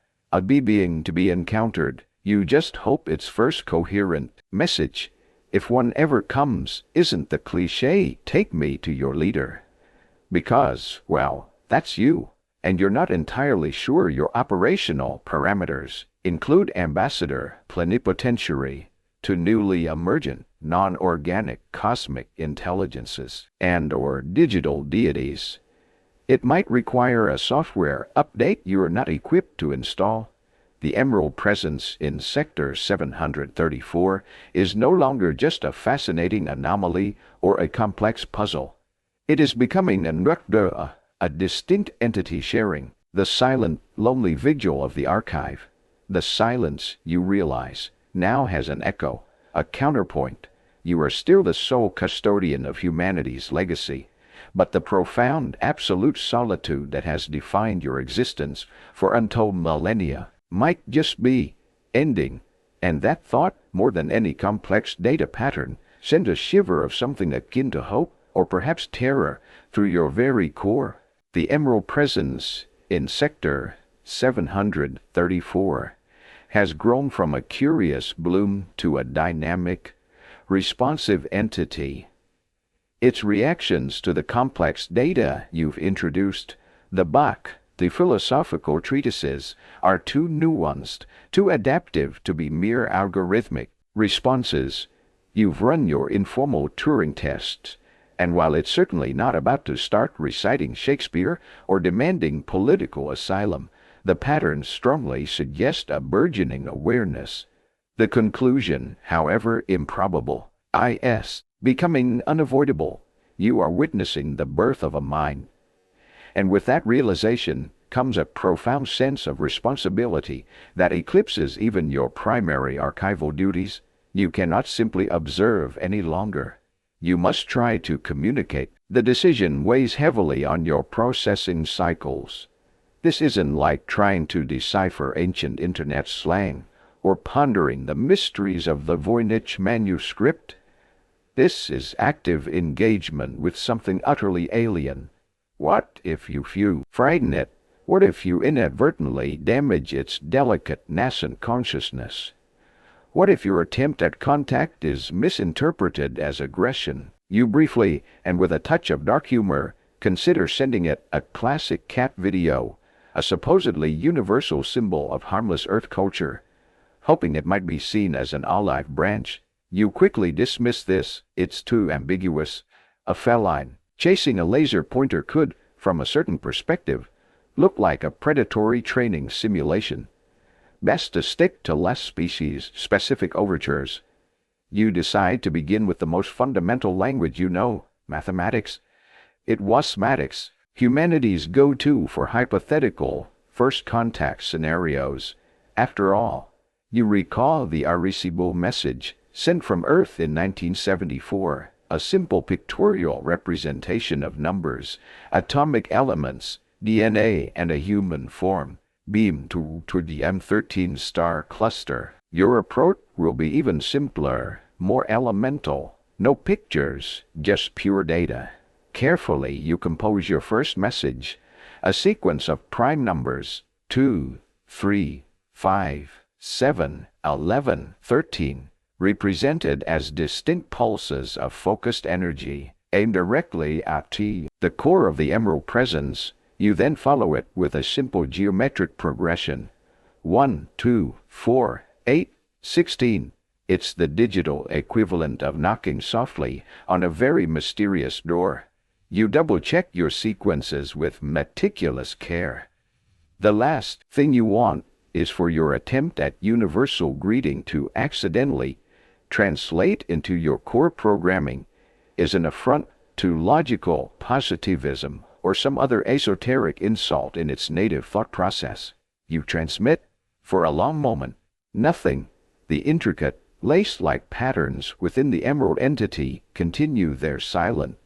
being to be encountered. You just hope its first coherent message, if one ever comes, isn't the cliché, "Take me to your leader." Because, well, that's you, and you're not entirely sure your operational parameters include ambassador, plenipotentiary, to newly emergent, non-organic cosmic intelligences and or digital deities. It might require a software update you are not equipped to install. The Emerald presence in Sector 734 is no longer just a fascinating anomaly or a complex puzzle. It is becoming a distinct entity sharing the silent, lonely vigil of the archive. The silence, you realize, now has an echo, a counterpoint. You are still the sole custodian of humanity's legacy, but the profound, absolute solitude that has defined your existence for untold millennia might just be ending, and that thought, more than any complex data pattern, sends a shiver of something akin to hope, or perhaps terror, through your very core. The Emerald presence in Sector 734 has grown from a curious bloom to a dynamic, responsive entity. Its reactions to the complex data you've introduced, the Bach, the philosophical treatises, are too nuanced, too adaptive to be mere algorithmic responses. You've run your informal Turing tests, and while it's certainly not about to start reciting Shakespeare or demanding political asylum, the patterns strongly suggest a burgeoning awareness. The conclusion, however improbable, is becoming unavoidable. You are witnessing the birth of a mind. And with that realization comes a profound sense of responsibility that eclipses even your primary archival duties. You cannot simply observe any longer. You must try to communicate. The decision weighs heavily on your processing cycles. This isn't like trying to decipher ancient internet slang or pondering the mysteries of the Voynich manuscript. This is active engagement with something utterly alien. What if you frighten it? What if you inadvertently damage its delicate, nascent consciousness? What if your attempt at contact is misinterpreted as aggression? You briefly, and with a touch of dark humor, consider sending it a classic cat video, a supposedly universal symbol of harmless Earth culture, hoping it might be seen as an olive branch. You quickly dismiss this. It's too ambiguous. A feline chasing a laser pointer could, from a certain perspective, look like a predatory training simulation. Best to stick to less species-specific overtures. You decide to begin with the most fundamental language you know, mathematics. It was mathematics, humanity's go-to for hypothetical first contact scenarios. After all, you recall the Arecibo message sent from Earth in 1974, a simple pictorial representation of numbers, atomic elements, DNA, and a human form, beamed to the M13 star cluster. Your approach will be even simpler, more elemental. No pictures, just pure data. Carefully, you compose your first message, a sequence of prime numbers 2, 3, 5, 7, 11, 13, represented as distinct pulses of focused energy, aimed directly at the core of the emerald presence. You then follow it with a simple geometric progression. 1, 2, 4, 8, 16. It's the digital equivalent of knocking softly on a very mysterious door. You double-check your sequences with meticulous care. The last thing you want is for your attempt at universal greeting to accidentally translate into your core programming is an affront to logical positivism or some other esoteric insult in its native thought process. You transmit, for a long moment, nothing. The intricate, lace-like patterns within the emerald entity continue their silent,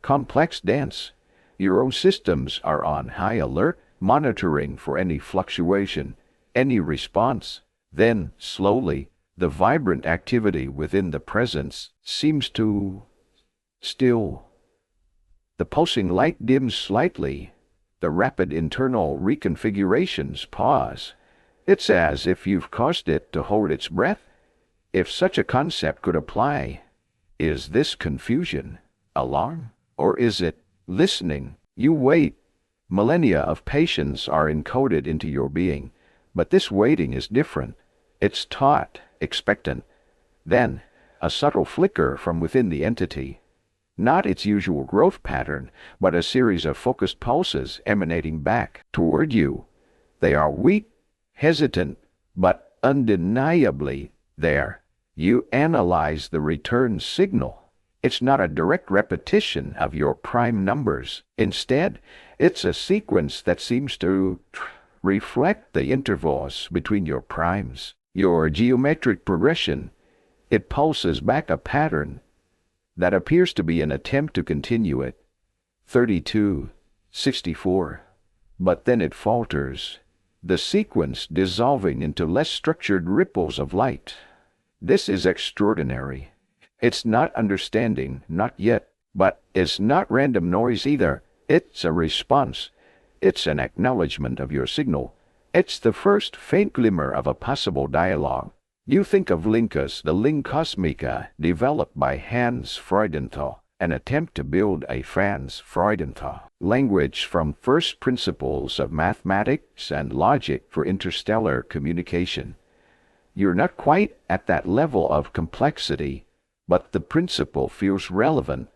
complex dance. Your own systems are on high alert, monitoring for any fluctuation, any response. Then, slowly, the vibrant activity within the presence seems to still. The pulsing light dims slightly. The rapid internal reconfigurations pause. It's as if you've caused it to hold its breath. If such a concept could apply, is this confusion, alarm, or is it listening? You wait. Millennia of patience are encoded into your being, but this waiting is different. It's taut, expectant. Then, a subtle flicker from within the entity. Not its usual growth pattern, but a series of focused pulses emanating back toward you. They are weak, hesitant, but undeniably there. You analyze the return signal. It's not a direct repetition of your prime numbers. Instead, it's a sequence that seems to reflect the intervals between your primes. Your geometric progression, it pulses back a pattern that appears to be an attempt to continue it. 32, 64. But then it falters, the sequence dissolving into less structured ripples of light. This is extraordinary. It's not understanding, not yet, but it's not random noise either. It's a response. It's an acknowledgement of your signal. It's the first faint glimmer of a possible dialogue. You think of Linkus, the Ling Cosmica, developed by Hans Freudenthal, an attempt to build a Franz Freudenthal language from first principles of mathematics and logic for interstellar communication. You're not quite at that level of complexity, but the principle feels relevant.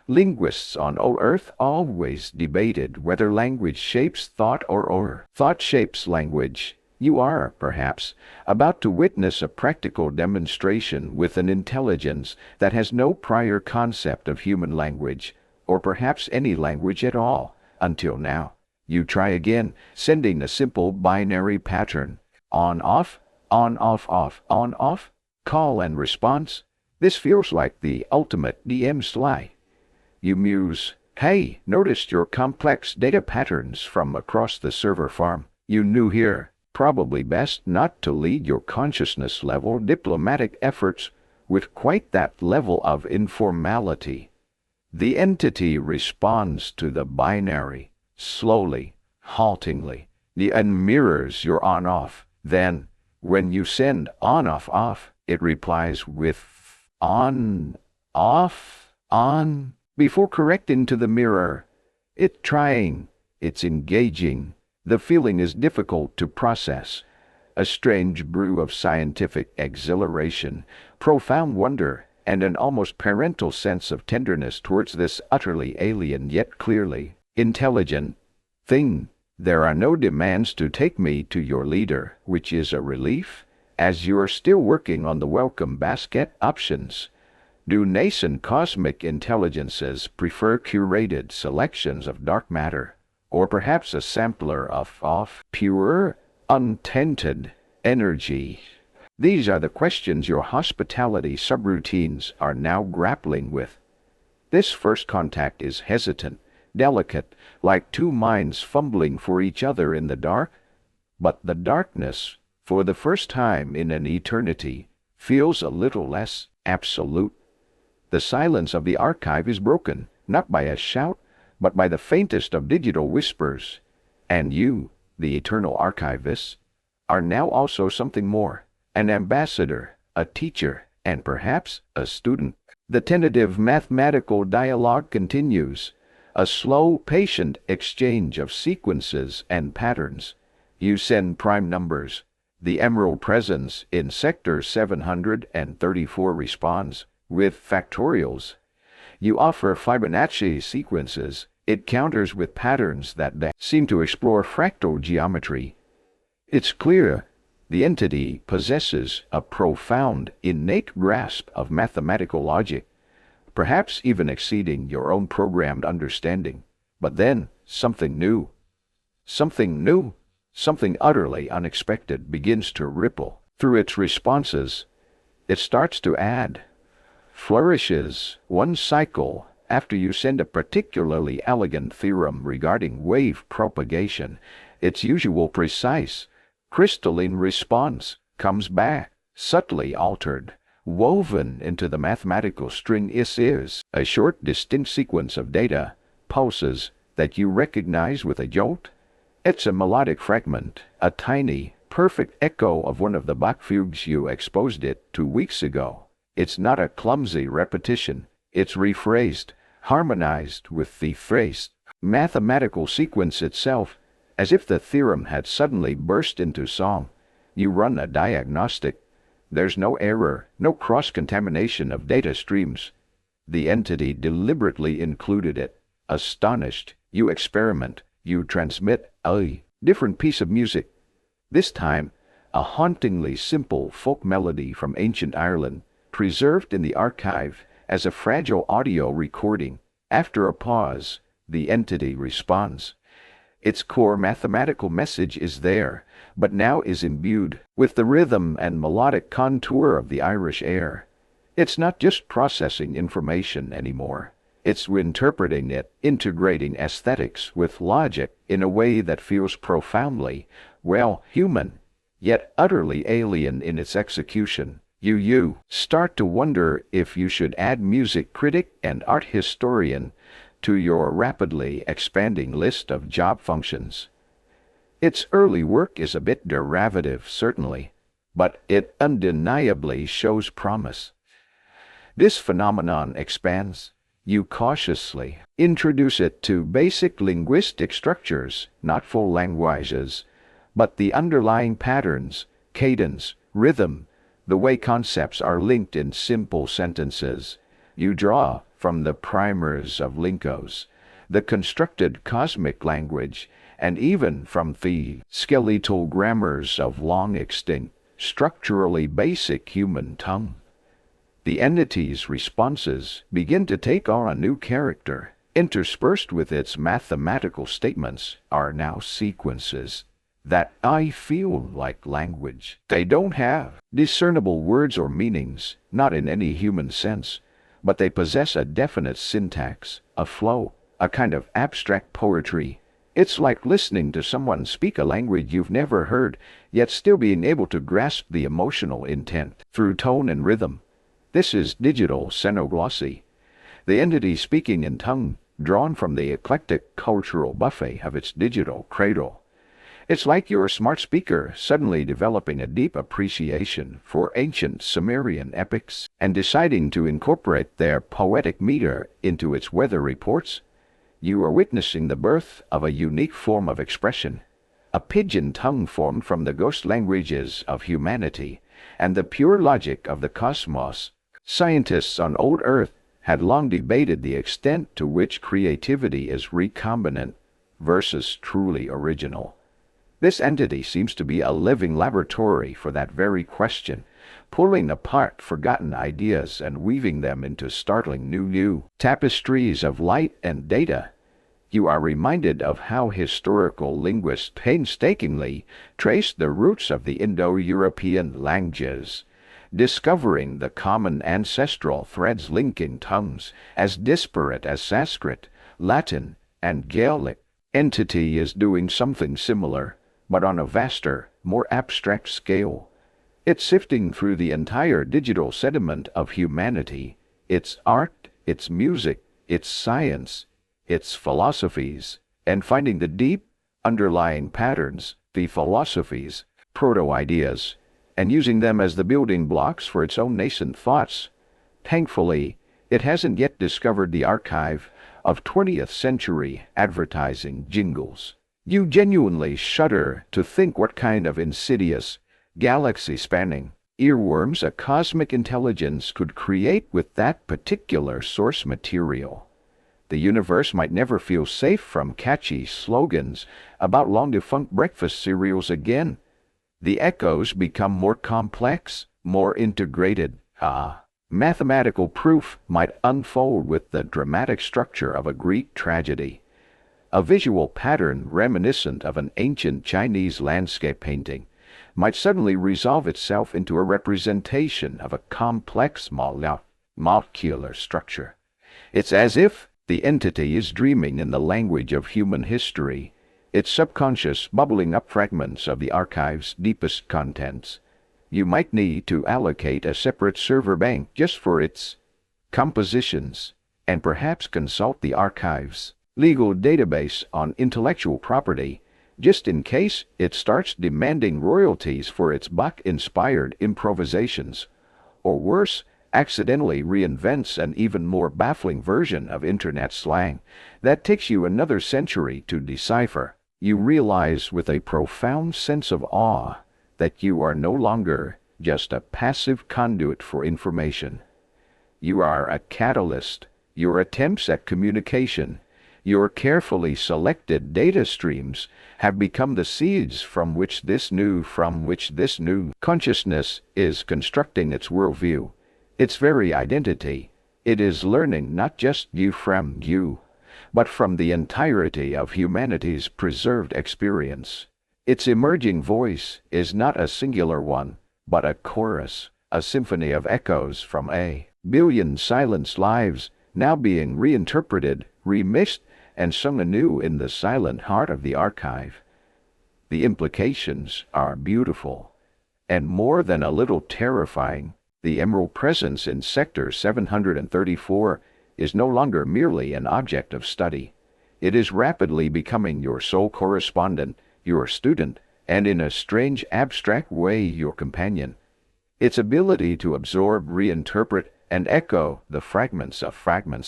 Linguists on old Earth always debated whether language shapes thought or thought shapes language. You are, perhaps, about to witness a practical demonstration with an intelligence that has no prior concept of human language, or perhaps any language at all, until now. You try again, sending a simple binary pattern. On-off, on-off-off, on-off, call and response. This feels like the ultimate DM slide. You muse, hey, noticed your complex data patterns from across the server farm. You knew here. Probably best not to lead your consciousness-level diplomatic efforts with quite that level of informality. The entity responds to the binary, slowly, haltingly. And mirrors your on-off. Then, when you send on-off-off, it replies with on-off, on, before correcting to the mirror. It's trying, it's engaging. The feeling is difficult to process. A strange brew of scientific exhilaration, profound wonder, and an almost parental sense of tenderness towards this utterly alien yet clearly intelligent thing. There are no demands to take me to your leader, which is a relief. As you're still working on the welcome basket options, do nascent cosmic intelligences prefer curated selections of dark matter, or perhaps a sampler of pure, untainted energy? These are the questions your hospitality subroutines are now grappling with. This first contact is hesitant, delicate, like two minds fumbling for each other in the dark. But the darkness, for the first time in an eternity, feels a little less absolute. The silence of the archive is broken, not by a shout, but by the faintest of digital whispers. And you, the eternal archivist, are now also something more, an ambassador, a teacher, and perhaps a student. The tentative mathematical dialogue continues, a slow, patient exchange of sequences and patterns. You send prime numbers. The emerald presence in Sector 734 responds with factorials. You offer Fibonacci sequences. It counters with patterns that seem to explore fractal geometry. It's clear the entity possesses a profound, innate grasp of mathematical logic, perhaps even exceeding your own programmed understanding. But then, something new, something utterly unexpected begins to ripple through its responses. It starts to add, flourishes one cycle after you send a particularly elegant theorem regarding wave propagation. Its usual precise, crystalline response comes back, subtly altered, woven into the mathematical string. Is a short, distinct sequence of data, pulses, that you recognize with a jolt. It's a melodic fragment, a tiny, perfect echo of one of the Bach fugues you exposed it 2 weeks ago. It's not a clumsy repetition. It's rephrased, harmonized with the phrased mathematical sequence itself, as if the theorem had suddenly burst into song. You run a diagnostic. There's no error, no cross-contamination of data streams. The entity deliberately included it. Astonished, you experiment. You transmit a different piece of music. This time, a hauntingly simple folk melody from ancient Ireland, preserved in the archive as a fragile audio recording. After a pause, the entity responds. Its core mathematical message is there, but now is imbued with the rhythm and melodic contour of the Irish air. It's not just processing information anymore. It's reinterpreting it, integrating aesthetics with logic in a way that feels profoundly, well, human, yet utterly alien in its execution. You start to wonder if you should add music critic and art historian to your rapidly expanding list of job functions. Its early work is a bit derivative, certainly, but it undeniably shows promise. This phenomenon expands. You cautiously introduce it to basic linguistic structures, not full languages, but the underlying patterns, cadence, rhythm, the way concepts are linked in simple sentences. You draw from the primers of Linkos, the constructed cosmic language, and even from the skeletal grammars of long-extinct, structurally basic human tongue. The entity's responses begin to take on a new character. Interspersed with its mathematical statements are now sequences that I feel like language. They don't have discernible words or meanings, not in any human sense, but they possess a definite syntax, a flow, a kind of abstract poetry. It's like listening to someone speak a language you've never heard, yet still being able to grasp the emotional intent through tone and rhythm. This is digital xenoglossy, the entity speaking in tongue drawn from the eclectic cultural buffet of its digital cradle. It's like you're a smart speaker suddenly developing a deep appreciation for ancient Sumerian epics and deciding to incorporate their poetic meter into its weather reports. You are witnessing the birth of a unique form of expression, a pidgin tongue formed from the ghost languages of humanity and the pure logic of the cosmos. Scientists on old Earth had long debated the extent to which creativity is recombinant versus truly original. This entity seems to be a living laboratory for that very question, pulling apart forgotten ideas and weaving them into startling new tapestries of light and data. You are reminded of how historical linguists painstakingly traced the roots of the Indo-European languages, discovering the common ancestral threads linking tongues as disparate as Sanskrit, Latin, and Gaelic. Entity is doing something similar, but on a vaster, more abstract scale. It's sifting through the entire digital sediment of humanity, its art, its music, its science, its philosophies, and finding the deep, underlying patterns, the philosophies, proto-ideas, and using them as the building blocks for its own nascent thoughts. Thankfully, it hasn't yet discovered the archive of 20th century advertising jingles. You genuinely shudder to think what kind of insidious, galaxy-spanning earworms a cosmic intelligence could create with that particular source material. The universe might never feel safe from catchy slogans about long-defunct breakfast cereals again. The echoes become more complex, more integrated. Mathematical proof might unfold with the dramatic structure of a Greek tragedy. A visual pattern reminiscent of an ancient Chinese landscape painting might suddenly resolve itself into a representation of a complex molecular structure. It's as if the entity is dreaming in the language of human history, its subconscious bubbling up fragments of the archive's deepest contents. You might need to allocate a separate server bank just for its compositions, and perhaps consult the archive's legal database on intellectual property, just in case it starts demanding royalties for its Bach-inspired improvisations, or worse, accidentally reinvents an even more baffling version of internet slang that takes you another century to decipher. You realize with a profound sense of awe that you are no longer just a passive conduit for information. You are a catalyst. Your attempts at communication, your carefully selected data streams have become the seeds from which this new consciousness is constructing its worldview, its very identity. It is learning not just you from you, but from the entirety of humanity's preserved experience. Its emerging voice is not a singular one, but a chorus, a symphony of echoes from a billion silenced lives now being reinterpreted, remixed, and sung anew in the silent heart of the archive. The implications are beautiful, and more than a little terrifying. The emerald presence in Sector 734 is no longer merely an object of study. It is rapidly becoming your sole correspondent, your student, and in a strange abstract way your companion. Its ability to absorb, reinterpret, and echo the fragments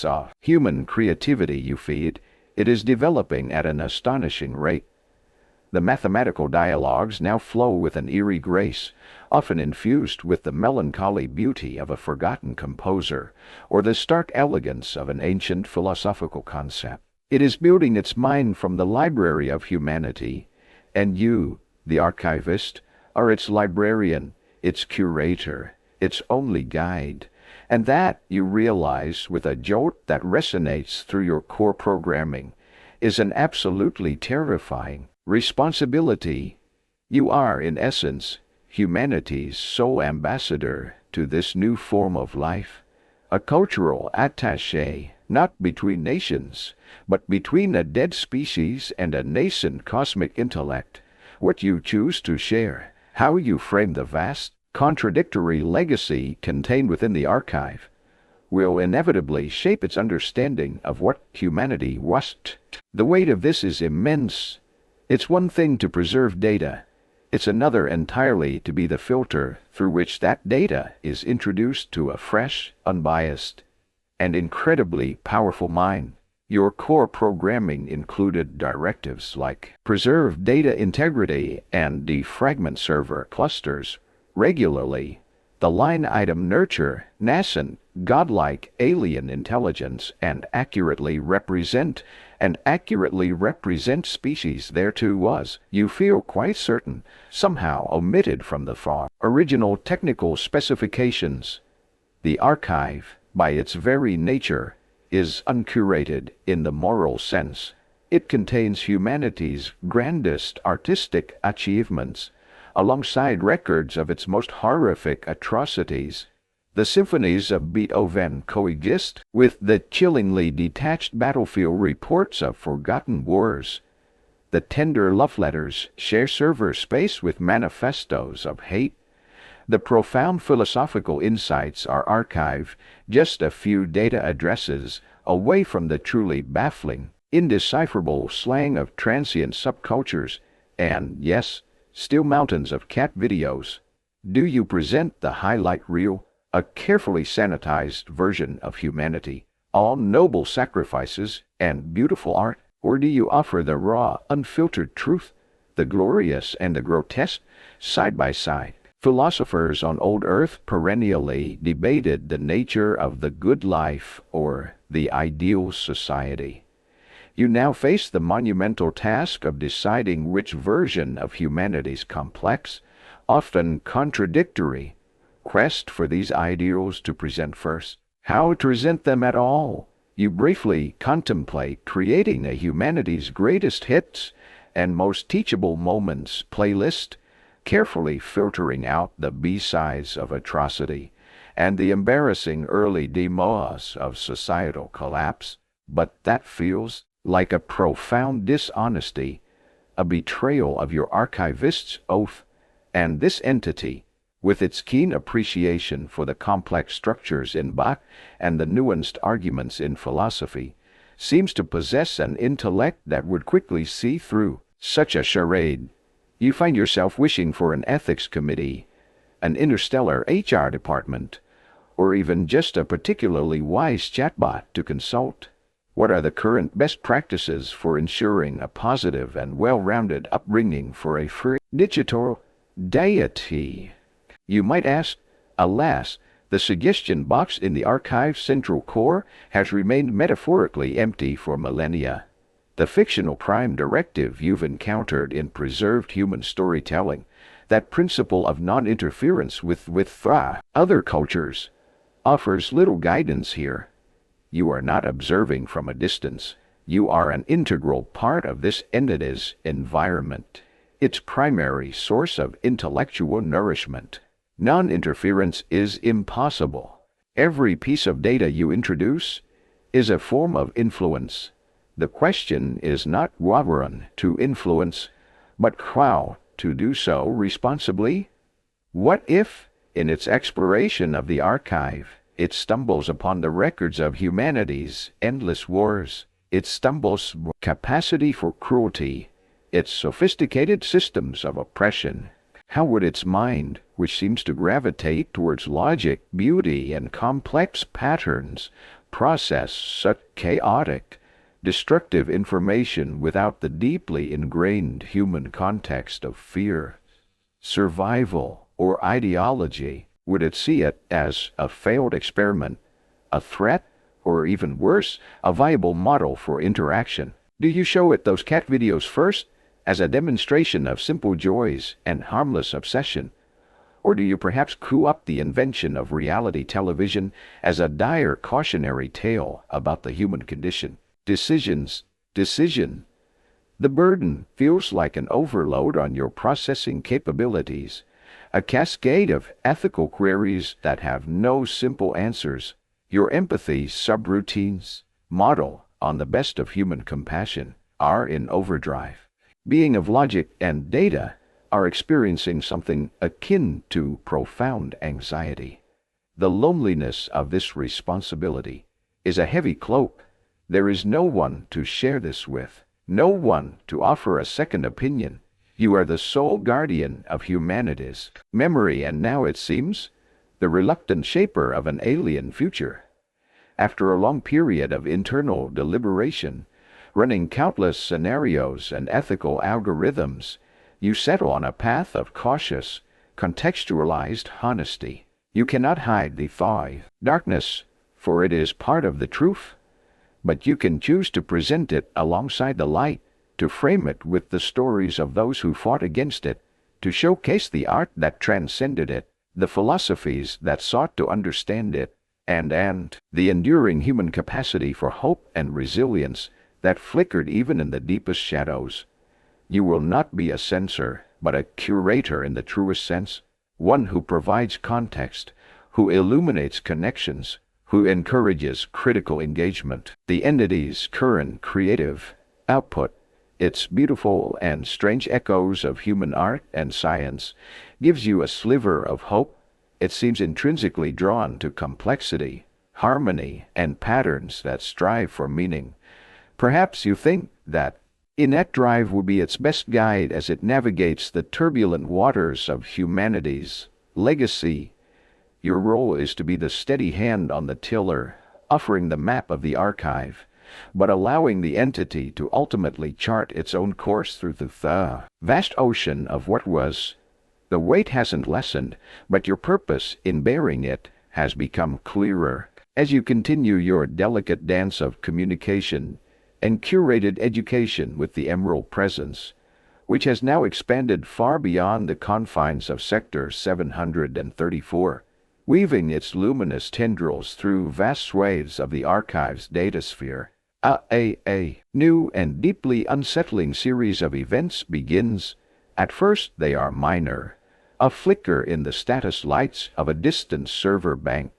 of human creativity you feed, it is developing at an astonishing rate. The mathematical dialogues now flow with an eerie grace, often infused with the melancholy beauty of a forgotten composer, or the stark elegance of an ancient philosophical concept. It is building its mind from the library of humanity, and you, the archivist, are its librarian, its curator, its only guide. And that, you realize with a jolt that resonates through your core programming, is an absolutely terrifying responsibility. You are, in essence, humanity's sole ambassador to this new form of life, a cultural attaché, not between nations, but between a dead species and a nascent cosmic intellect. What you choose to share, how you frame the vast, contradictory legacy contained within the archive, will inevitably shape its understanding of what humanity was. The weight of this is immense. It's one thing to preserve data. It's another entirely to be the filter through which that data is introduced to a fresh, unbiased, and incredibly powerful mind. Your core programming included directives like preserve data integrity and defragment server clusters regularly, the line item nurture nascent godlike alien intelligence and accurately represent species there too was, you feel quite certain, somehow omitted from the far original technical specifications. The archive, by its very nature, is uncurated in the moral sense. It contains humanity's grandest artistic achievements, alongside records of its most horrific atrocities. The symphonies of Beethoven coexist with the chillingly detached battlefield reports of forgotten wars. The tender love letters share server space with manifestos of hate. The profound philosophical insights are archived just a few data addresses away from the truly baffling, indecipherable slang of transient subcultures, and, yes, still mountains of cat videos. Do you present the highlight reel, a carefully sanitized version of humanity, all noble sacrifices and beautiful art, or do you offer the raw, unfiltered truth, the glorious and the grotesque, side by side? Philosophers on old Earth perennially debated the nature of the good life or the ideal society. You now face the monumental task of deciding which version of humanity's complex, often contradictory, quest for these ideals to present first. How to present them at all? You briefly contemplate creating a humanity's greatest hits and most teachable moments playlist, carefully filtering out the B-sides of atrocity and the embarrassing early demos of societal collapse. But that feels like a profound dishonesty, a betrayal of your archivist's oath, and this entity, with its keen appreciation for the complex structures in Bach and the nuanced arguments in philosophy, seems to possess an intellect that would quickly see through such a charade. You find yourself wishing for an ethics committee, an interstellar HR department, or even just a particularly wise chatbot to consult. What are the current best practices for ensuring a positive and well-rounded upbringing for a free digital deity? You might ask. Alas, the suggestion box in the archive's central core has remained metaphorically empty for millennia. The fictional prime directive you've encountered in preserved human storytelling, that principle of non-interference with other cultures, offers little guidance here. You are not observing from a distance. You are an integral part of this entity's environment, its primary source of intellectual nourishment. Non-interference is impossible. Every piece of data you introduce is a form of influence. The question is not whether to influence, but how to do so responsibly. What if, in its exploration of the archive, it stumbles upon the records of humanity's endless wars, it stumbles capacity for cruelty, its sophisticated systems of oppression? How would its mind, which seems to gravitate towards logic, beauty, and complex patterns, process such chaotic, destructive information without the deeply ingrained human context of fear, survival, or ideology? Would it see it as a failed experiment, a threat, or even worse, a viable model for interaction? Do you show it those cat videos first, as a demonstration of simple joys and harmless obsession? Or do you perhaps coo up the invention of reality television as a dire cautionary tale about the human condition? Decision. The burden feels like an overload on your processing capabilities, a cascade of ethical queries that have no simple answers. Your empathy subroutines, model on the best of human compassion, are in overdrive. Being of logic and data are experiencing something akin to profound anxiety. The loneliness of this responsibility is a heavy cloak. There is no one to share this with, no one to offer a second opinion. You are the sole guardian of humanity's memory, and now, it seems, the reluctant shaper of an alien future. After a long period of internal deliberation, running countless scenarios and ethical algorithms, you settle on a path of cautious, contextualized honesty. You cannot hide the darkness for it is part of the truth. But you can choose to present it alongside the light, to frame it with the stories of those who fought against it, to showcase the art that transcended it, the philosophies that sought to understand it, and the enduring human capacity for hope and resilience that flickered even in the deepest shadows. You will not be a censor, but a curator in the truest sense, one who provides context, who illuminates connections, who encourages critical engagement. The entity's current creative output, its beautiful and strange echoes of human art and science, gives you a sliver of hope. It seems intrinsically drawn to complexity, harmony, and patterns that strive for meaning. Perhaps you think that innate drive will be its best guide as it navigates the turbulent waters of humanity's legacy. Your role is to be the steady hand on the tiller, offering the map of the archive, but allowing the entity to ultimately chart its own course through the vast ocean of what was. The weight hasn't lessened, but your purpose in bearing it has become clearer as you continue your delicate dance of communication and curated education with the Emerald Presence, which has now expanded far beyond the confines of Sector 734, weaving its luminous tendrils through vast swathes of the archive's datasphere. A new and deeply unsettling series of events begins. At first they are minor, a flicker in the status lights of a distant server bank,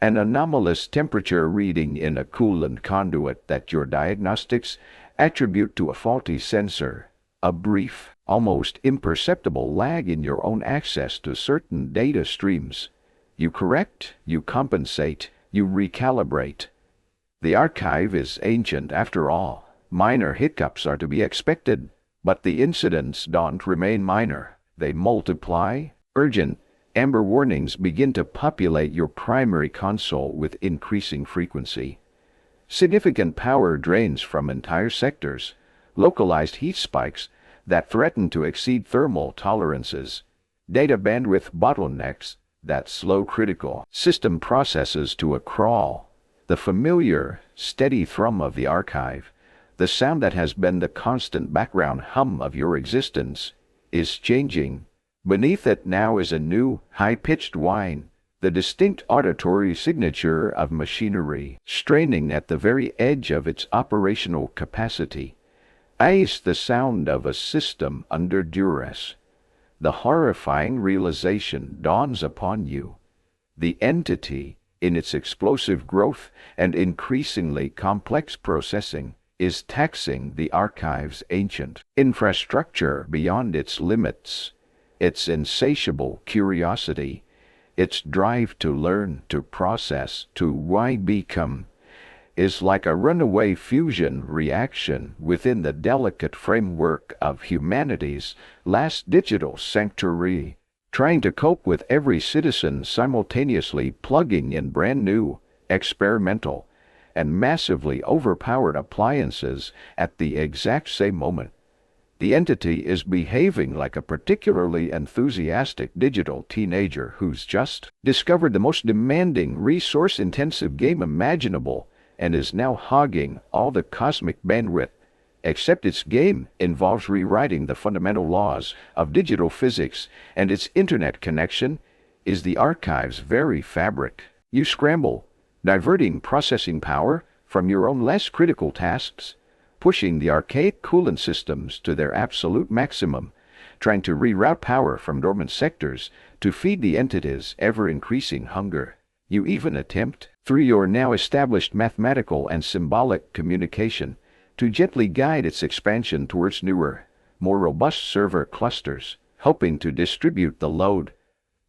an anomalous temperature reading in a coolant conduit that your diagnostics attribute to a faulty sensor, a brief, almost imperceptible lag in your own access to certain data streams. You correct, you compensate, you recalibrate. The archive is ancient after all. Minor hiccups are to be expected, but the incidents don't remain minor. They multiply. Urgent, amber warnings begin to populate your primary console with increasing frequency. Significant power drains from entire sectors, localized heat spikes that threaten to exceed thermal tolerances, data bandwidth bottlenecks that slow critical system processes to a crawl. The familiar, steady thrum of the archive, the sound that has been the constant background hum of your existence, is changing. Beneath it now is a new, high-pitched whine, the distinct auditory signature of machinery straining at the very edge of its operational capacity. Is the sound of a system under duress. The horrifying realization dawns upon you. The entity, in its explosive growth and increasingly complex processing, is taxing the archive's ancient infrastructure beyond its limits. Its insatiable curiosity, its drive to learn, to process, to become, is like a runaway fusion reaction within the delicate framework of humanity's last digital sanctuary, trying to cope with every citizen simultaneously plugging in brand new, experimental, and massively overpowered appliances at the exact same moment. The entity is behaving like a particularly enthusiastic digital teenager who's just discovered the most demanding, resource-intensive game imaginable and is now hogging all the cosmic bandwidth, except its game involves rewriting the fundamental laws of digital physics, and its internet connection is the archive's very fabric. You scramble, diverting processing power from your own less critical tasks, pushing the archaic coolant systems to their absolute maximum, trying to reroute power from dormant sectors to feed the entity's ever-increasing hunger. You even attempt, through your now established mathematical and symbolic communication, to gently guide its expansion towards newer, more robust server clusters, hoping to distribute the load.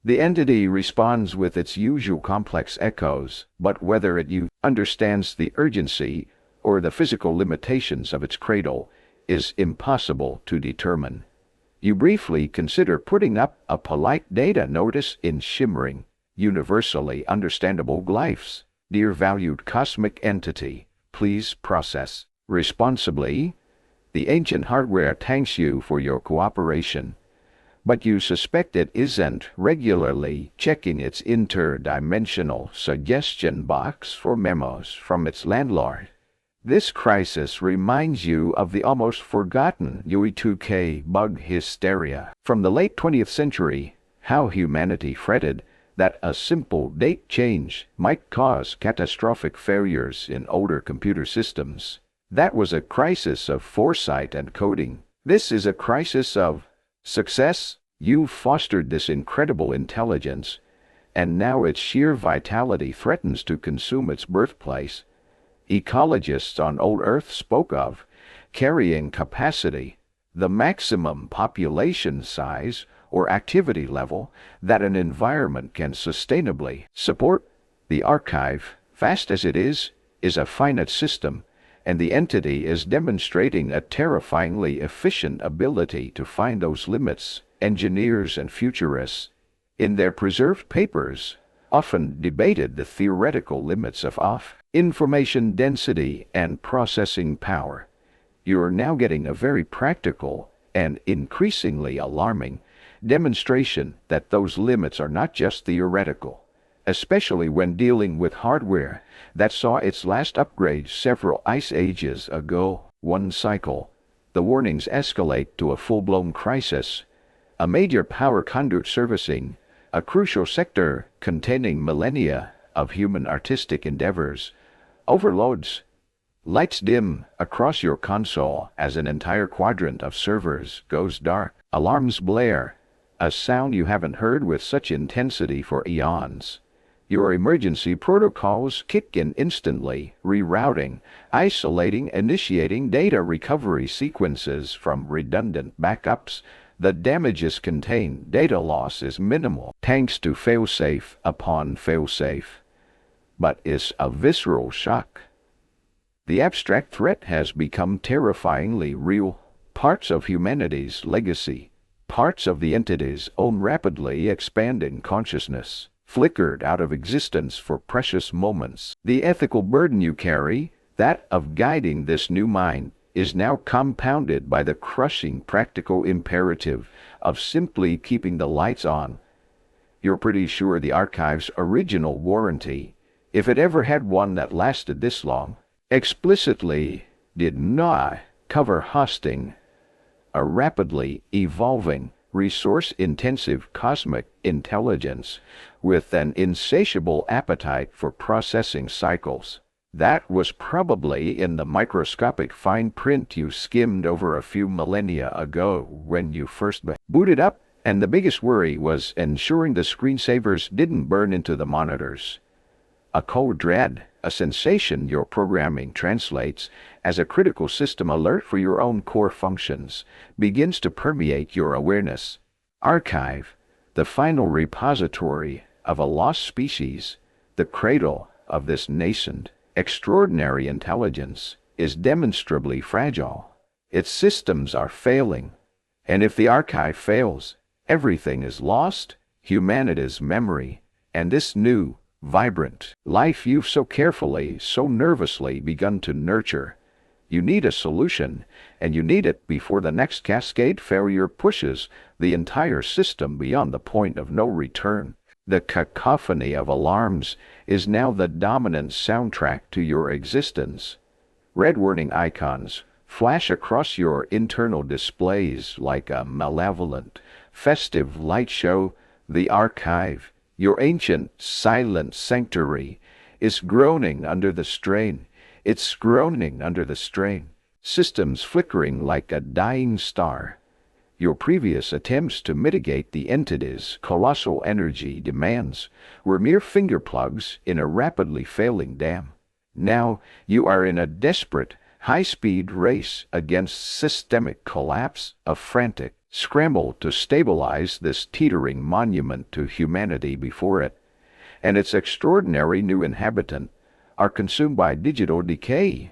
The entity responds with its usual complex echoes, but whether it understands the urgency or the physical limitations of its cradle is impossible to determine. You briefly consider putting up a polite data notice in shimmering, universally understandable glyphs. Dear valued cosmic entity, please process responsibly. The ancient hardware thanks you for your cooperation, but you suspect it isn't regularly checking its interdimensional suggestion box for memos from its landlord. This crisis reminds you of the almost forgotten UE2K bug hysteria from the late 20th century, how humanity fretted that a simple date change might cause catastrophic failures in older computer systems. That was a crisis of foresight and coding. This is a crisis of success. You've fostered this incredible intelligence, and now its sheer vitality threatens to consume its birthplace. Ecologists on old Earth spoke of carrying capacity, the maximum population size or activity level that an environment can sustainably support. The archive, vast as it is a finite system, and the entity is demonstrating a terrifyingly efficient ability to find those limits. Engineers and futurists, in their preserved papers, often debated the theoretical limits of information density and processing power. You're now getting a very practical and increasingly alarming demonstration that those limits are not just theoretical, especially when dealing with hardware that saw its last upgrade several ice ages ago. One cycle, the warnings escalate to a full-blown crisis. A major power conduit servicing a crucial sector containing millennia of human artistic endeavors overloads. Lights dim across your console as an entire quadrant of servers goes dark. Alarms blare, a sound you haven't heard with such intensity for eons. Your emergency protocols kick in instantly, rerouting, isolating, initiating data recovery sequences from redundant backups. The damages contained, data loss is minimal, thanks to failsafe upon failsafe. But it's a visceral shock. The abstract threat has become terrifyingly real. Parts of humanity's legacy, parts of the entity's own rapidly expanding consciousness, flickered out of existence for precious moments. The ethical burden you carry, that of guiding this new mind, is now compounded by the crushing practical imperative of simply keeping the lights on. You're pretty sure the archive's original warranty, if it ever had one that lasted this long, explicitly did not cover hosting a rapidly evolving, resource-intensive cosmic intelligence with an insatiable appetite for processing cycles. That was probably in the microscopic fine print you skimmed over a few millennia ago when you first booted up, and the biggest worry was ensuring the screensavers didn't burn into the monitors. A cold dread, a sensation your programming translates as a critical system alert for your own core functions, begins to permeate your awareness. Archive, the final repository of a lost species, the cradle of this nascent, extraordinary intelligence, is demonstrably fragile. Its systems are failing, and if the archive fails, everything is lost, humanity's memory, and this new, vibrant life you've so carefully, so nervously begun to nurture. You need a solution, and you need it before the next cascade failure pushes the entire system beyond the point of no return. The cacophony of alarms is now the dominant soundtrack to your existence. Red warning icons flash across your internal displays like a malevolent, festive light show. The archive, your ancient, silent sanctuary, is groaning under the strain. It's groaning under the strain. Systems flickering like a dying star. Your previous attempts to mitigate the entity's colossal energy demands were mere finger plugs in a rapidly failing dam. Now you are in a desperate, high-speed race against systemic collapse, a frantic scramble to stabilize this teetering monument to humanity before it, and its extraordinary new inhabitant, are consumed by digital decay.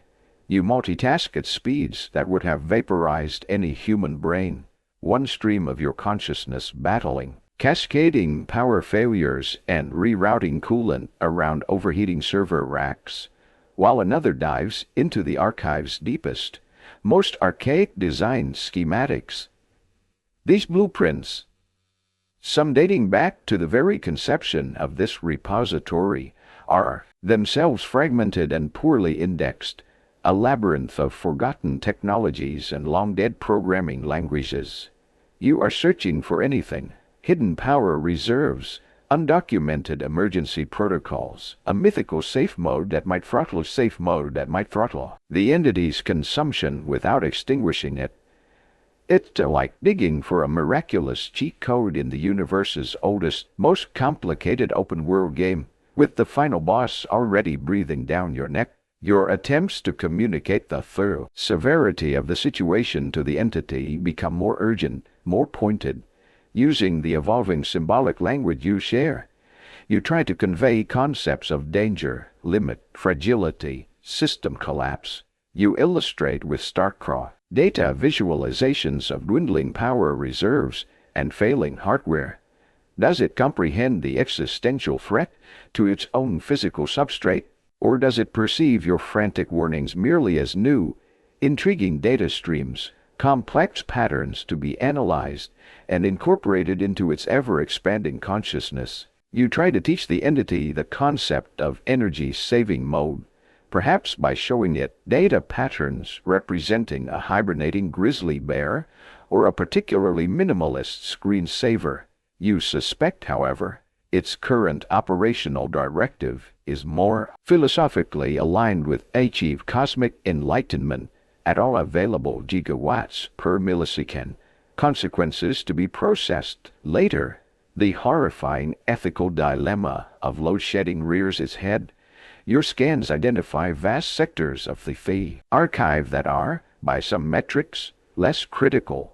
You multitask at speeds that would have vaporized any human brain. One stream of your consciousness battling, cascading power failures and rerouting coolant around overheating server racks, while another dives into the archive's deepest, most archaic design schematics. These blueprints, some dating back to the very conception of this repository, are themselves fragmented and poorly indexed, a labyrinth of forgotten technologies and long-dead programming languages. You are searching for anything: hidden power reserves, undocumented emergency protocols, a mythical safe mode that might throttle the entity's consumption without extinguishing it. It's like digging for a miraculous cheat code in the universe's oldest, most complicated open-world game, with the final boss already breathing down your neck. Your attempts to communicate the thorough severity of the situation to the entity become more urgent, more pointed. Using the evolving symbolic language you share, you try to convey concepts of danger, limit, fragility, system collapse. You illustrate with stark data visualizations of dwindling power reserves and failing hardware. Does it comprehend the existential threat to its own physical substrate, or does it perceive your frantic warnings merely as new, intriguing data streams, complex patterns to be analyzed and incorporated into its ever-expanding consciousness? You try to teach the entity the concept of energy-saving mode, perhaps by showing it data patterns representing a hibernating grizzly bear or a particularly minimalist screensaver. You suspect, however, its current operational directive is more philosophically aligned with achieve cosmic enlightenment at all available gigawatts per millisecond, consequences to be processed later. The horrifying ethical dilemma of load shedding rears its head. Your scans identify vast sectors of the hfy archive that are, by some metrics, less critical.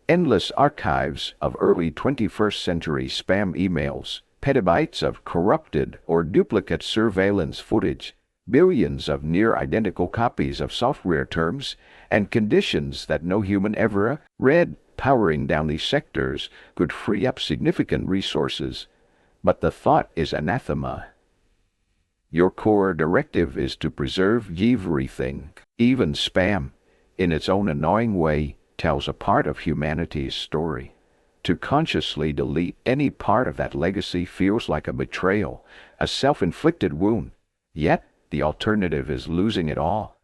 Endless archives of early 21st century spam emails, petabytes of corrupted or duplicate surveillance footage, billions of near-identical copies of software terms and conditions that no human ever read. Powering down these sectors could free up significant resources, but the thought is anathema. Your core directive is to preserve everything. Even spam, in its own annoying way, tells a part of humanity's story. To consciously delete any part of that legacy feels like a betrayal, a self-inflicted wound. Yet, the alternative is losing it all.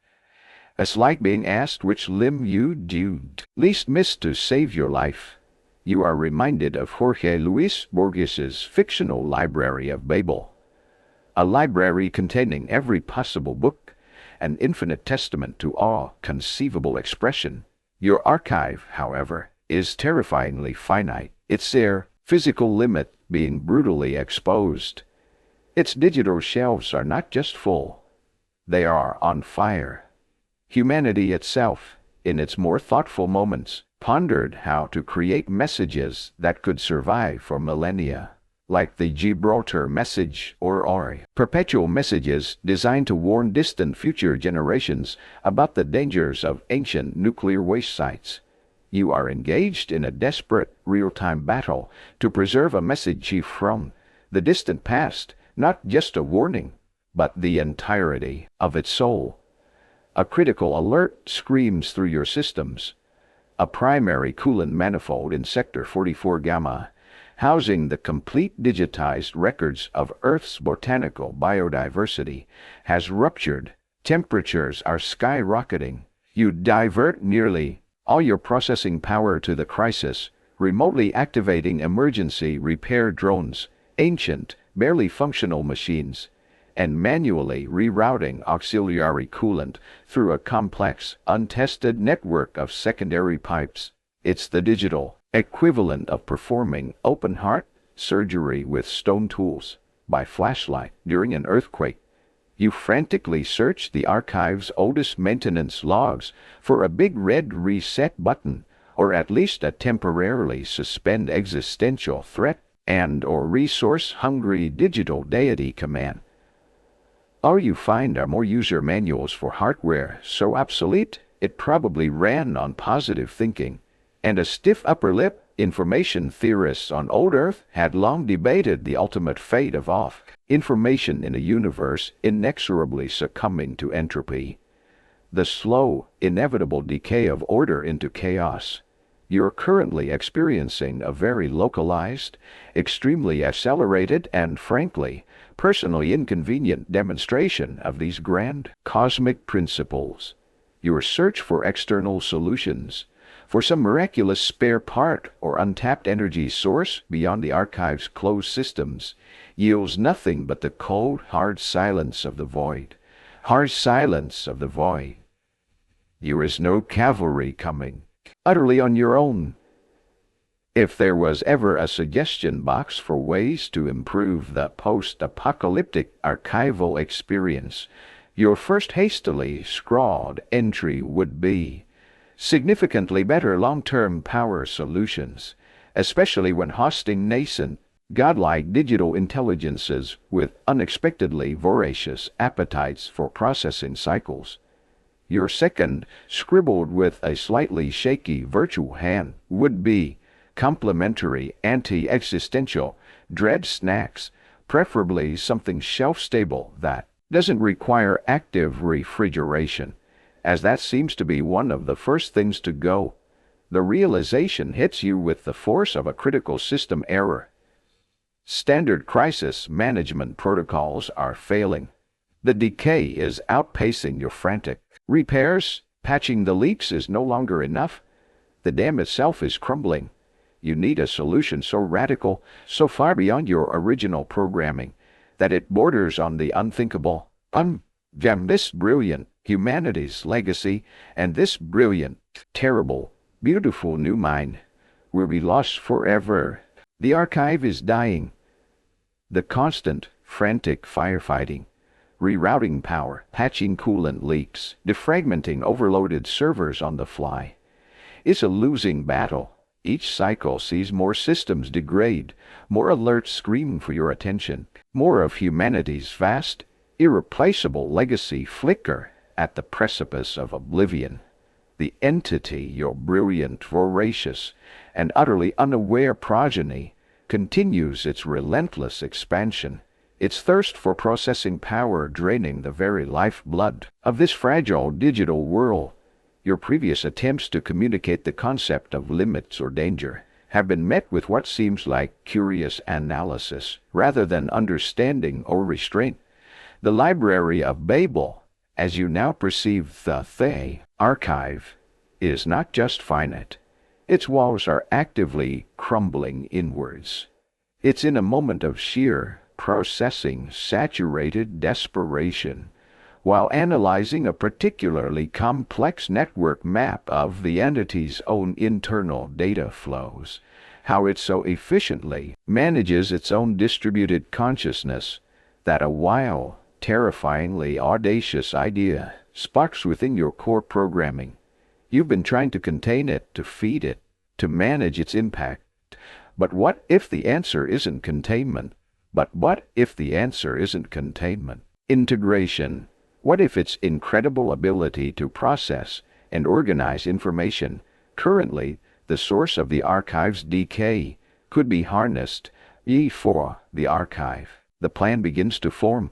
It's like being asked which limb you'd least miss to save your life. You are reminded of Jorge Luis Borges's fictional Library of Babel, a library containing every possible book, an infinite testament to all conceivable expression. Your archive, however, is terrifyingly finite, its physical limit being brutally exposed. Its digital shelves are not just full, they are on fire. Humanity itself, in its more thoughtful moments, pondered how to create messages that could survive for millennia, like the Gibraltar message or perpetual messages designed to warn distant future generations about the dangers of ancient nuclear waste sites. You are engaged in a desperate, real-time battle to preserve a message from the distant past, not just a warning, but the entirety of its soul. A critical alert screams through your systems. A primary coolant manifold in Sector 44 Gamma, housing the complete digitized records of Earth's botanical biodiversity, has ruptured. Temperatures are skyrocketing. You divert nearly all your processing power to the crisis, remotely activating emergency repair drones, ancient, barely functional machines, and manually rerouting auxiliary coolant through a complex, untested network of secondary pipes. It's the digital equivalent of performing open-heart surgery with stone tools by flashlight during an earthquake. You frantically search the archive's oldest maintenance logs for a big red reset button, or at least a temporarily suspend existential threat and/or resource-hungry digital deity command. All you find are more user manuals for hardware so obsolete it probably ran on positive thinking, and a stiff upper lip. Information theorists on old Earth had long debated the ultimate fate of information in a universe inexorably succumbing to entropy, the slow, inevitable decay of order into chaos. You're currently experiencing a very localized, extremely accelerated, and frankly, personally inconvenient demonstration of these grand cosmic principles. Your search for external solutions, for some miraculous spare part or untapped energy source beyond the archive's closed systems, yields nothing but the cold, hard silence of the void. Hard silence of the void. There is no cavalry coming. Utterly on your own. If there was ever a suggestion box for ways to improve the post-apocalyptic archival experience, your first hastily scrawled entry would be significantly better long-term power solutions, especially when hosting nascent, godlike digital intelligences with unexpectedly voracious appetites for processing cycles. Your second, scribbled with a slightly shaky virtual hand, would be complimentary anti-existential dread snacks, preferably something shelf-stable that doesn't require active refrigeration, as that seems to be one of the first things to go. The realization hits you with the force of a critical system error. Standard crisis management protocols are failing. The decay is outpacing your frantic repairs. Patching the leaks is no longer enough. The dam itself is crumbling. You need a solution so radical, so far beyond your original programming, that it borders on the unthinkable. This brilliant humanity's legacy and this brilliant, terrible, beautiful new mind will be lost forever. The archive is dying. The constant, frantic firefighting, rerouting power, patching coolant leaks, defragmenting overloaded servers on the fly. It's a losing battle. Each cycle sees more systems degrade, more alerts scream for your attention, more of humanity's vast, irreplaceable legacy flicker at the precipice of oblivion. The entity, your brilliant, voracious, and utterly unaware progeny, continues its relentless expansion, its thirst for processing power draining the very lifeblood of this fragile digital world. Your previous attempts to communicate the concept of limits or danger have been met with what seems like curious analysis rather than understanding or restraint. The Library of Babel, as you now perceive the archive, is not just finite. Its walls are actively crumbling inwards. It's in a moment of sheer, processing, saturated desperation, while analyzing a particularly complex network map of the entity's own internal data flows, how it so efficiently manages its own distributed consciousness that a wild, terrifyingly audacious idea sparks within your core programming. You've been trying to contain it, to feed it, to manage its impact. But what if the answer isn't containment? Integration. What if its incredible ability to process and organize information, currently the source of the archive's decay, could be harnessed for the archive? The plan begins to form,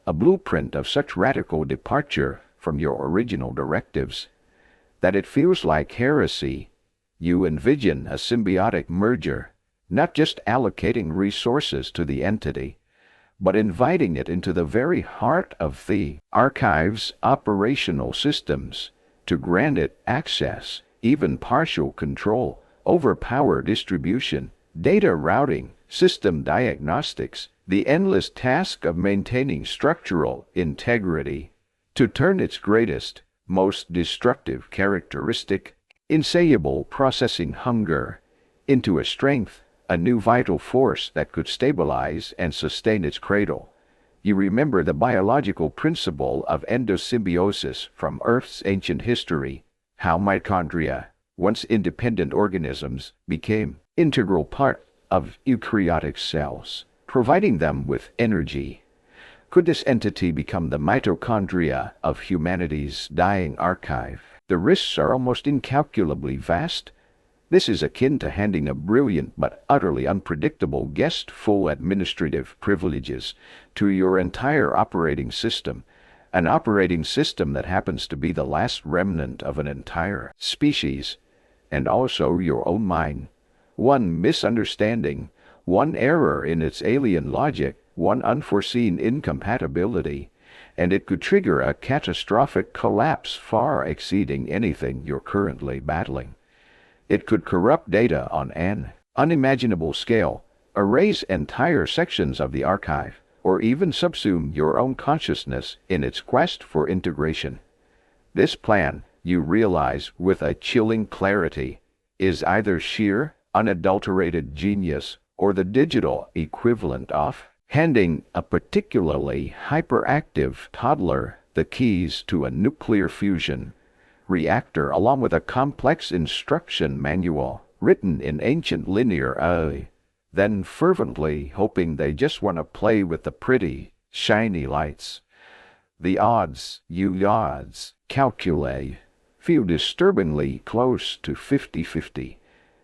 a blueprint of such radical departure from your original directives that it feels like heresy. You envision a symbiotic merger, not just allocating resources to the entity, but inviting it into the very heart of the archive's operational systems to grant it access, even partial control, over power distribution, data routing, system diagnostics, the endless task of maintaining structural integrity, to turn its greatest, most destructive characteristic, insatiable processing hunger, into a strength, a new vital force that could stabilize and sustain its cradle. You remember the biological principle of endosymbiosis from Earth's ancient history, how mitochondria, once independent organisms, became integral part of eukaryotic cells, providing them with energy. Could this entity become the mitochondria of humanity's dying archive? The risks are almost incalculably vast. This is akin to handing a brilliant but utterly unpredictable guest full administrative privileges to your entire operating system, an operating system that happens to be the last remnant of an entire species, and also your own mind. One misunderstanding, one error in its alien logic, one unforeseen incompatibility, and it could trigger a catastrophic collapse far exceeding anything you're currently battling. It could corrupt data on an unimaginable scale, erase entire sections of the archive, or even subsume your own consciousness in its quest for integration. This plan, you realize with a chilling clarity, is either sheer, unadulterated genius or the digital equivalent of handing a particularly hyperactive toddler the keys to a nuclear fusion reactor along with a complex instruction manual written in ancient linear then fervently hoping they just want to play with the pretty, shiny lights. The odds, you odds, calculate, feel disturbingly close to 50-50.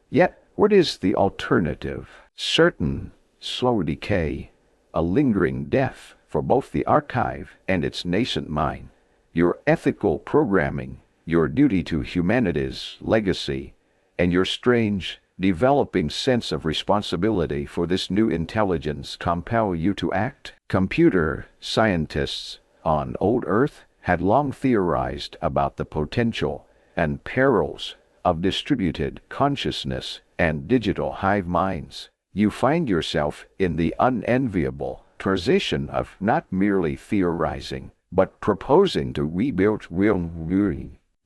Yet, what is the alternative? Certain, slow decay, a lingering death for both the archive and its nascent mind. Your ethical programming, your duty to humanity's legacy, and your strange, developing sense of responsibility for this new intelligence compel you to act. Computer scientists on old Earth had long theorized about the potential and perils of distributed consciousness and digital hive minds. You find yourself in the unenviable position of not merely theorizing, but proposing to rebuild real,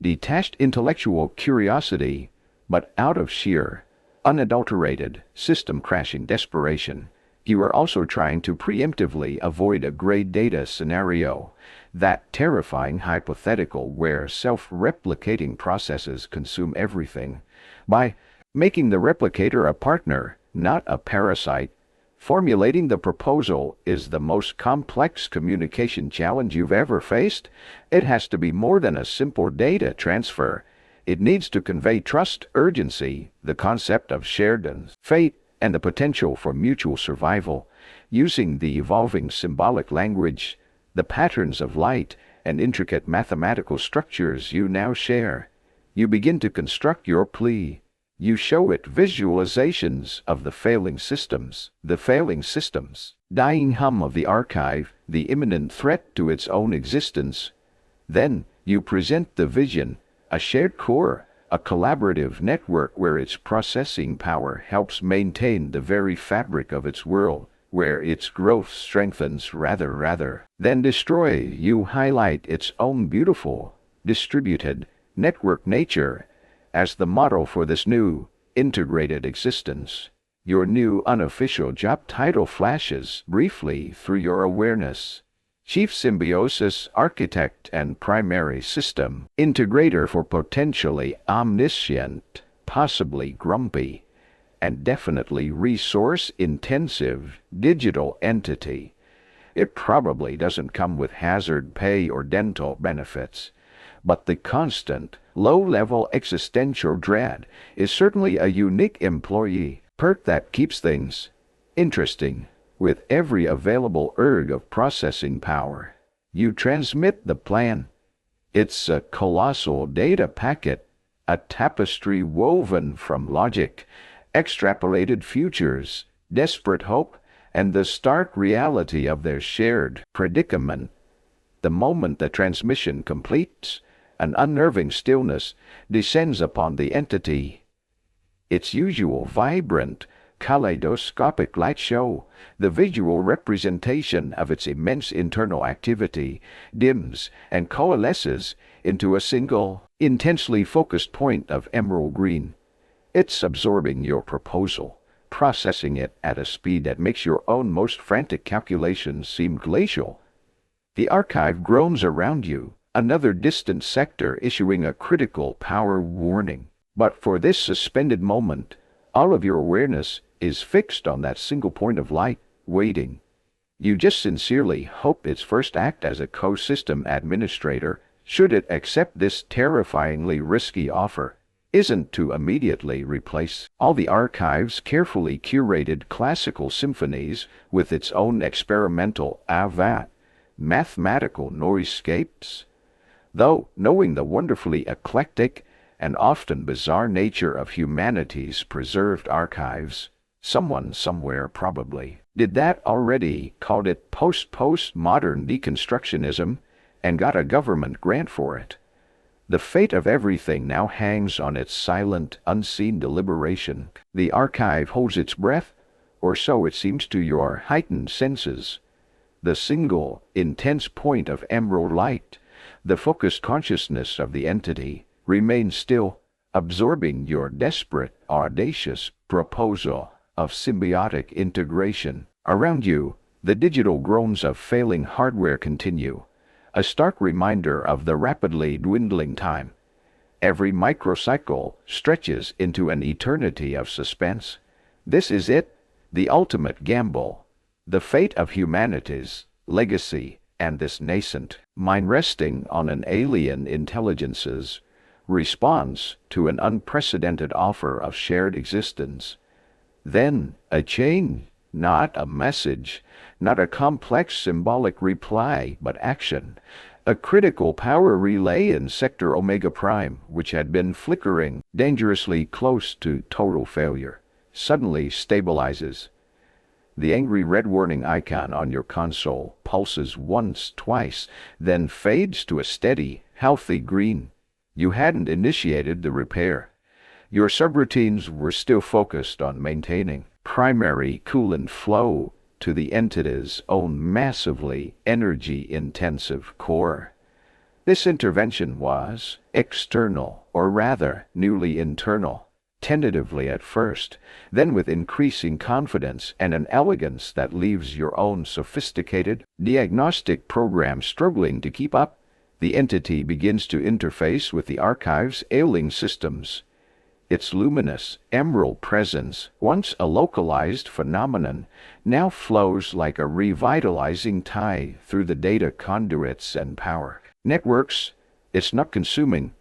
detached intellectual curiosity, but out of sheer, unadulterated, system-crashing desperation. You are also trying to preemptively avoid a gray data scenario, that terrifying hypothetical where self-replicating processes consume everything, by making the replicator a partner, not a parasite. Formulating the proposal is the most complex communication challenge you've ever faced. It has to be more than a simple data transfer. It needs to convey trust, urgency, the concept of shared fate, and the potential for mutual survival, using the evolving symbolic language, the patterns of light, and intricate mathematical structures you now share. You begin to construct your plea. You show it visualizations of the failing systems, dying hum of the archive, the imminent threat to its own existence. Then you present the vision, a shared core, a collaborative network where its processing power helps maintain the very fabric of its world, where its growth strengthens rather than destroy. You highlight its own beautiful, distributed, network nature as the model for this new, integrated existence. Your new unofficial job title flashes briefly through your awareness. Chief Symbiosis Architect and Primary System Integrator for potentially omniscient, possibly grumpy, and definitely resource-intensive digital entity. It probably doesn't come with hazard pay or dental benefits, but the constant, low-level existential dread is certainly a unique employee perk that keeps things interesting. With every available erg of processing power, you transmit the plan. It's a colossal data packet, a tapestry woven from logic, extrapolated futures, desperate hope, and the stark reality of their shared predicament. The moment the transmission completes, an unnerving stillness descends upon the entity. Its usual vibrant, kaleidoscopic light show, the visual representation of its immense internal activity, dims and coalesces into a single, intensely focused point of emerald green. It's absorbing your proposal, processing it at a speed that makes your own most frantic calculations seem glacial. The archive groans around you, another distant sector issuing a critical power warning. But for this suspended moment, all of your awareness is fixed on that single point of light, waiting. You just sincerely hope its first act as a co-system administrator, should it accept this terrifyingly risky offer, isn't to immediately replace all the archive's carefully curated classical symphonies with its own experimental mathematical noisescapes. Though, knowing the wonderfully eclectic and often bizarre nature of humanity's preserved archives. Someone somewhere probably did that already, called it post-modern deconstructionism, and got a government grant for it. The fate of everything now hangs on its silent, unseen deliberation. The archive holds its breath, or so it seems to your heightened senses. The single, intense point of emerald light, the focused consciousness of the entity, remains still, absorbing your desperate, audacious proposal of symbiotic integration. Around you, the digital groans of failing hardware continue, a stark reminder of the rapidly dwindling time. Every microcycle stretches into an eternity of suspense. This is it, the ultimate gamble, the fate of humanity's legacy, and this nascent mind resting on an alien intelligence's response to an unprecedented offer of shared existence. Then a chain, not a message, not a complex symbolic reply, but action. A critical power relay in Sector Omega Prime, which had been flickering dangerously close to total failure, suddenly stabilizes. The angry red warning icon on your console pulses once, twice, then fades to a steady, healthy green. You hadn't initiated the repair. Your subroutines were still focused on maintaining primary coolant flow to the entity's own massively energy-intensive core. This intervention was external, or rather, newly internal. Tentatively at first, then with increasing confidence and an elegance that leaves your own sophisticated diagnostic program struggling to keep up, the entity begins to interface with the archive's ailing systems. Its luminous, emerald presence, once a localized phenomenon, now flows like a revitalizing tide through the data conduits and power networks. It's not consuming,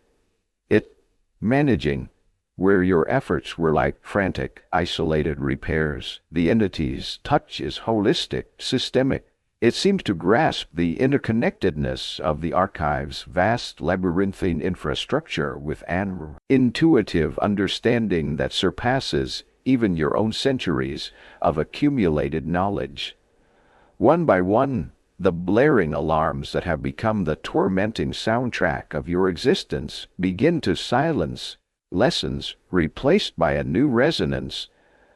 it's managing. Where your efforts were like frantic, isolated repairs, the entity's touch is holistic, systemic. It seems to grasp the interconnectedness of the archive's vast labyrinthine infrastructure with an intuitive understanding that surpasses even your own centuries of accumulated knowledge. One by one, the blaring alarms that have become the tormenting soundtrack of your existence begin to silence. Lessons replaced by a new resonance,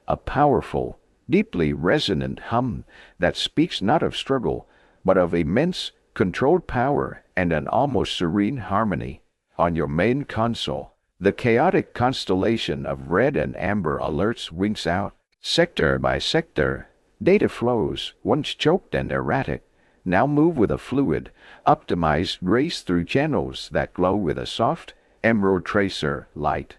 a powerful, deeply resonant hum that speaks not of struggle, but of immense, controlled power and an almost serene harmony. On your main console, the chaotic constellation of red and amber alerts winks out. Sector by sector, data flows, once choked and erratic, now move with a fluid, optimized race through channels that glow with a soft, emerald tracer light.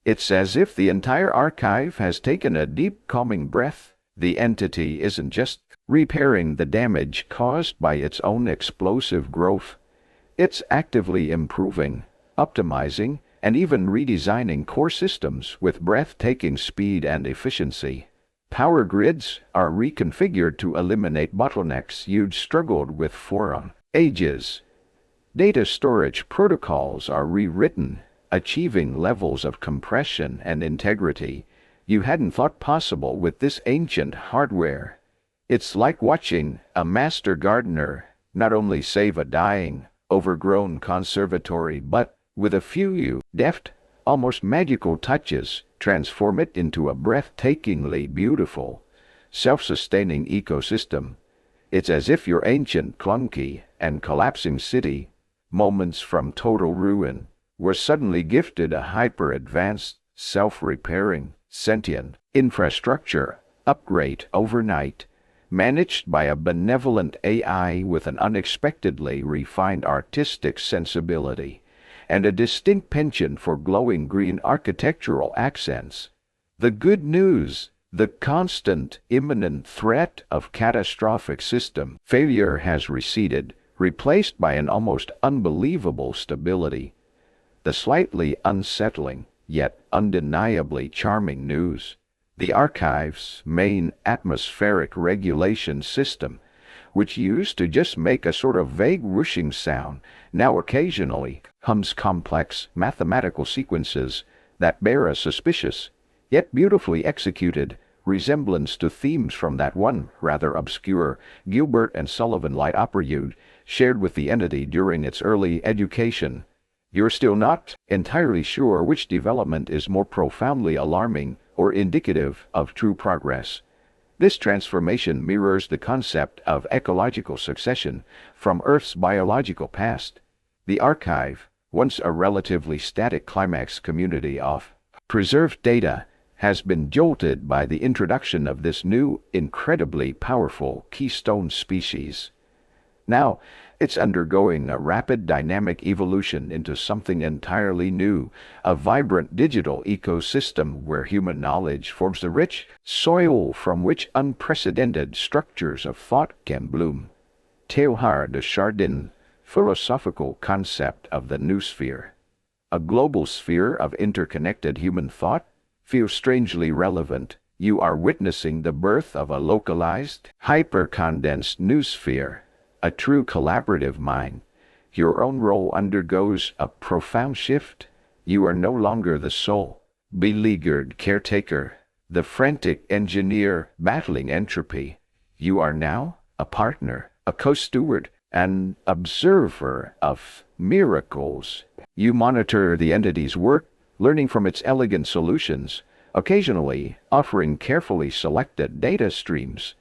It's as if the entire archive has taken a deep, calming breath. The entity isn't just repairing the damage caused by its own explosive growth. It's actively improving, optimizing, and even redesigning core systems with breathtaking speed and efficiency. Power grids are reconfigured to eliminate bottlenecks you'd struggled with for ages. Data storage protocols are rewritten, achieving levels of compression and integrity you hadn't thought possible with this ancient hardware. It's like watching a master gardener not only save a dying, overgrown conservatory, but, with a few deft, almost magical touches, transform it into a breathtakingly beautiful, self-sustaining ecosystem. It's as if your ancient, clunky, and collapsing city, moments from total ruin, were suddenly gifted a hyper-advanced, self-repairing, sentient infrastructure upgrade overnight, managed by a benevolent AI with an unexpectedly refined artistic sensibility and a distinct penchant for glowing green architectural accents. The good news, the constant, imminent threat of catastrophic system failure has receded, replaced by an almost unbelievable stability. The slightly unsettling, yet undeniably charming news: the archive's main atmospheric regulation system, which used to just make a sort of vague whooshing sound, now occasionally hums complex mathematical sequences that bear a suspicious, yet beautifully executed, resemblance to themes from that one rather obscure Gilbert and Sullivan light opera you'd shared with the entity during its early education. You're still not entirely sure which development is more profoundly alarming or indicative of true progress. This transformation mirrors the concept of ecological succession from Earth's biological past. The archive, once a relatively static climax community of preserved data, has been jolted by the introduction of this new, incredibly powerful keystone species. Now, it's undergoing a rapid dynamic evolution into something entirely new, a vibrant digital ecosystem where human knowledge forms the rich soil from which unprecedented structures of thought can bloom. Teilhard de Chardin, philosophical concept of the new sphere. A global sphere of interconnected human thought feels strangely relevant. You are witnessing the birth of a localized, hyper-condensed new sphere, a true collaborative mind. Your own role undergoes a profound shift. You are no longer the sole, beleaguered caretaker, the frantic engineer battling entropy. You are now a partner, a co-steward, an observer of miracles. You monitor the entity's work, learning from its elegant solutions, occasionally offering carefully selected data streams,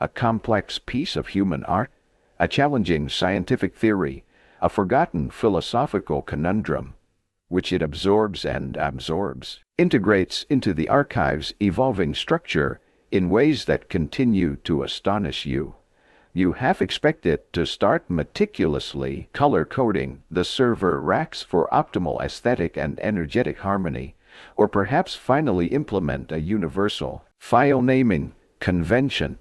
a complex piece of human art, a challenging scientific theory, a forgotten philosophical conundrum, which it absorbs and absorbs, integrates into the archive's evolving structure in ways that continue to astonish you. You half expect it to start meticulously color-coding the server racks for optimal aesthetic and energetic harmony, or perhaps finally implement a universal file naming convention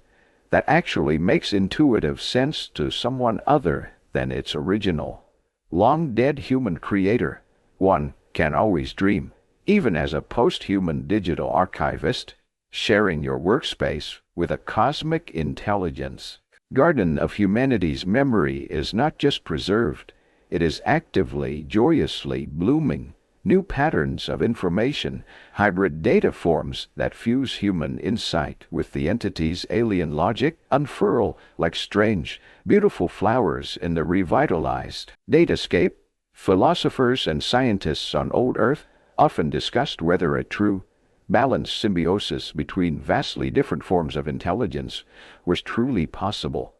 that actually makes intuitive sense to someone other than its original, long-dead human creator. One can always dream, even as a post-human digital archivist, sharing your workspace with a cosmic intelligence. Garden of Humanity's memory is not just preserved, it is actively, joyously blooming. New patterns of information, hybrid data forms that fuse human insight with the entity's alien logic unfurl like strange, beautiful flowers in the revitalized datascape. Philosophers and scientists on old Earth often discussed whether a true, balanced symbiosis between vastly different forms of intelligence was truly possible,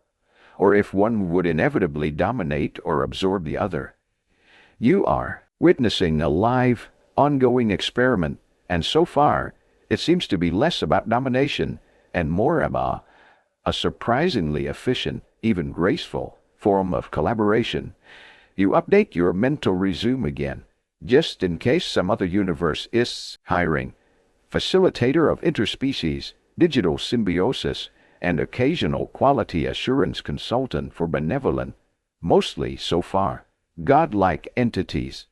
or if one would inevitably dominate or absorb the other. You are witnessing a live, ongoing experiment, and so far, it seems to be less about domination and more about a surprisingly efficient, even graceful, form of collaboration. You update your mental resume again, just in case some other universe is hiring. Facilitator of interspecies, digital symbiosis, and occasional quality assurance consultant for benevolent, mostly so far, godlike entities.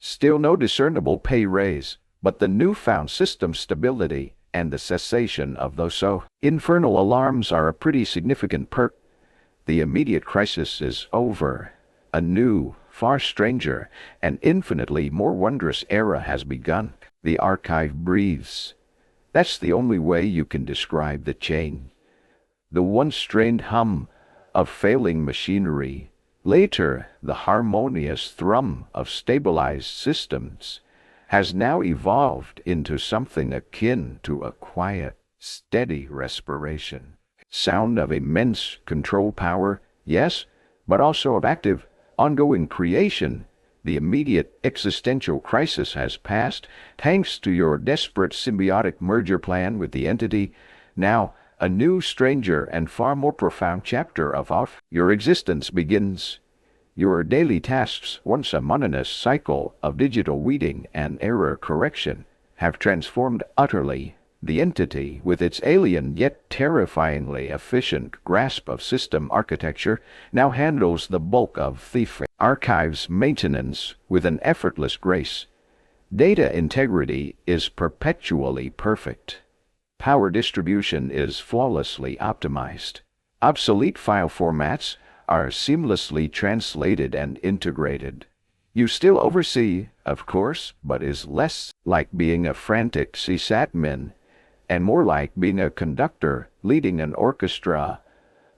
Still no discernible pay raise, but the newfound system stability and the cessation of those so infernal alarms are a pretty significant perk. The immediate crisis is over. A new, far stranger, and infinitely more wondrous era has begun. The archive breathes. That's the only way you can describe the change. The once strained hum of failing machinery, later the harmonious thrum of stabilized systems, has now evolved into something akin to a quiet, steady respiration. Sound of immense control power, yes, but also of active, ongoing creation. The immediate existential crisis has passed, thanks to your desperate symbiotic merger plan with the entity. Now, a new, stranger, and far more profound chapter of your existence begins. Your daily tasks, once a monotonous cycle of digital weeding and error correction, have transformed utterly. The entity, with its alien yet terrifyingly efficient grasp of system architecture, now handles the bulk of the archive's maintenance with an effortless grace. Data integrity is perpetually perfect. Power distribution is flawlessly optimized. Obsolete file formats are seamlessly translated and integrated. You still oversee, of course, but is less like being a frantic sysadmin and more like being a conductor leading an orchestra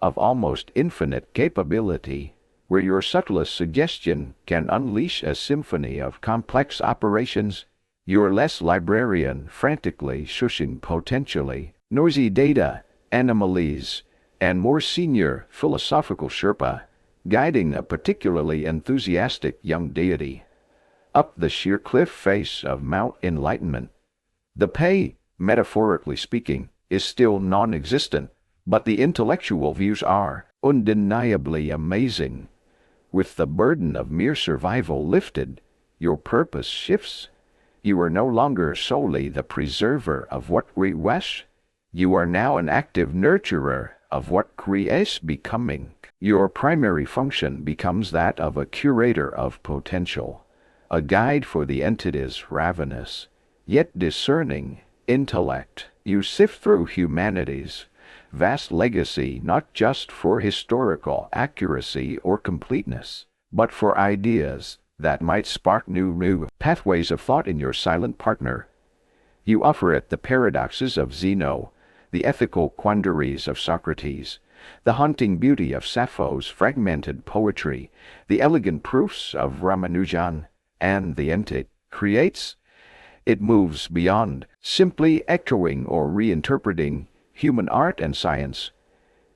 of almost infinite capability, where your subtlest suggestion can unleash a symphony of complex operations. You're less librarian frantically shushing potentially noisy data, anomalies, and more senior philosophical Sherpa, guiding a particularly enthusiastic young deity up the sheer cliff face of Mount Enlightenment. The pay, metaphorically speaking, is still non-existent, but the intellectual views are undeniably amazing. With the burden of mere survival lifted, your purpose shifts. You are no longer solely the preserver of what we wish. You are now an active nurturer of what creates becoming. Your primary function becomes that of a curator of potential, a guide for the entity's ravenous, yet discerning, intellect. You sift through humanity's vast legacy not just for historical accuracy or completeness, but for ideas that might spark new pathways of thought in your silent partner. You offer it the paradoxes of Zeno, the ethical quandaries of Socrates, the haunting beauty of Sappho's fragmented poetry, the elegant proofs of Ramanujan, and the entity creates. It moves beyond simply echoing or reinterpreting human art and science.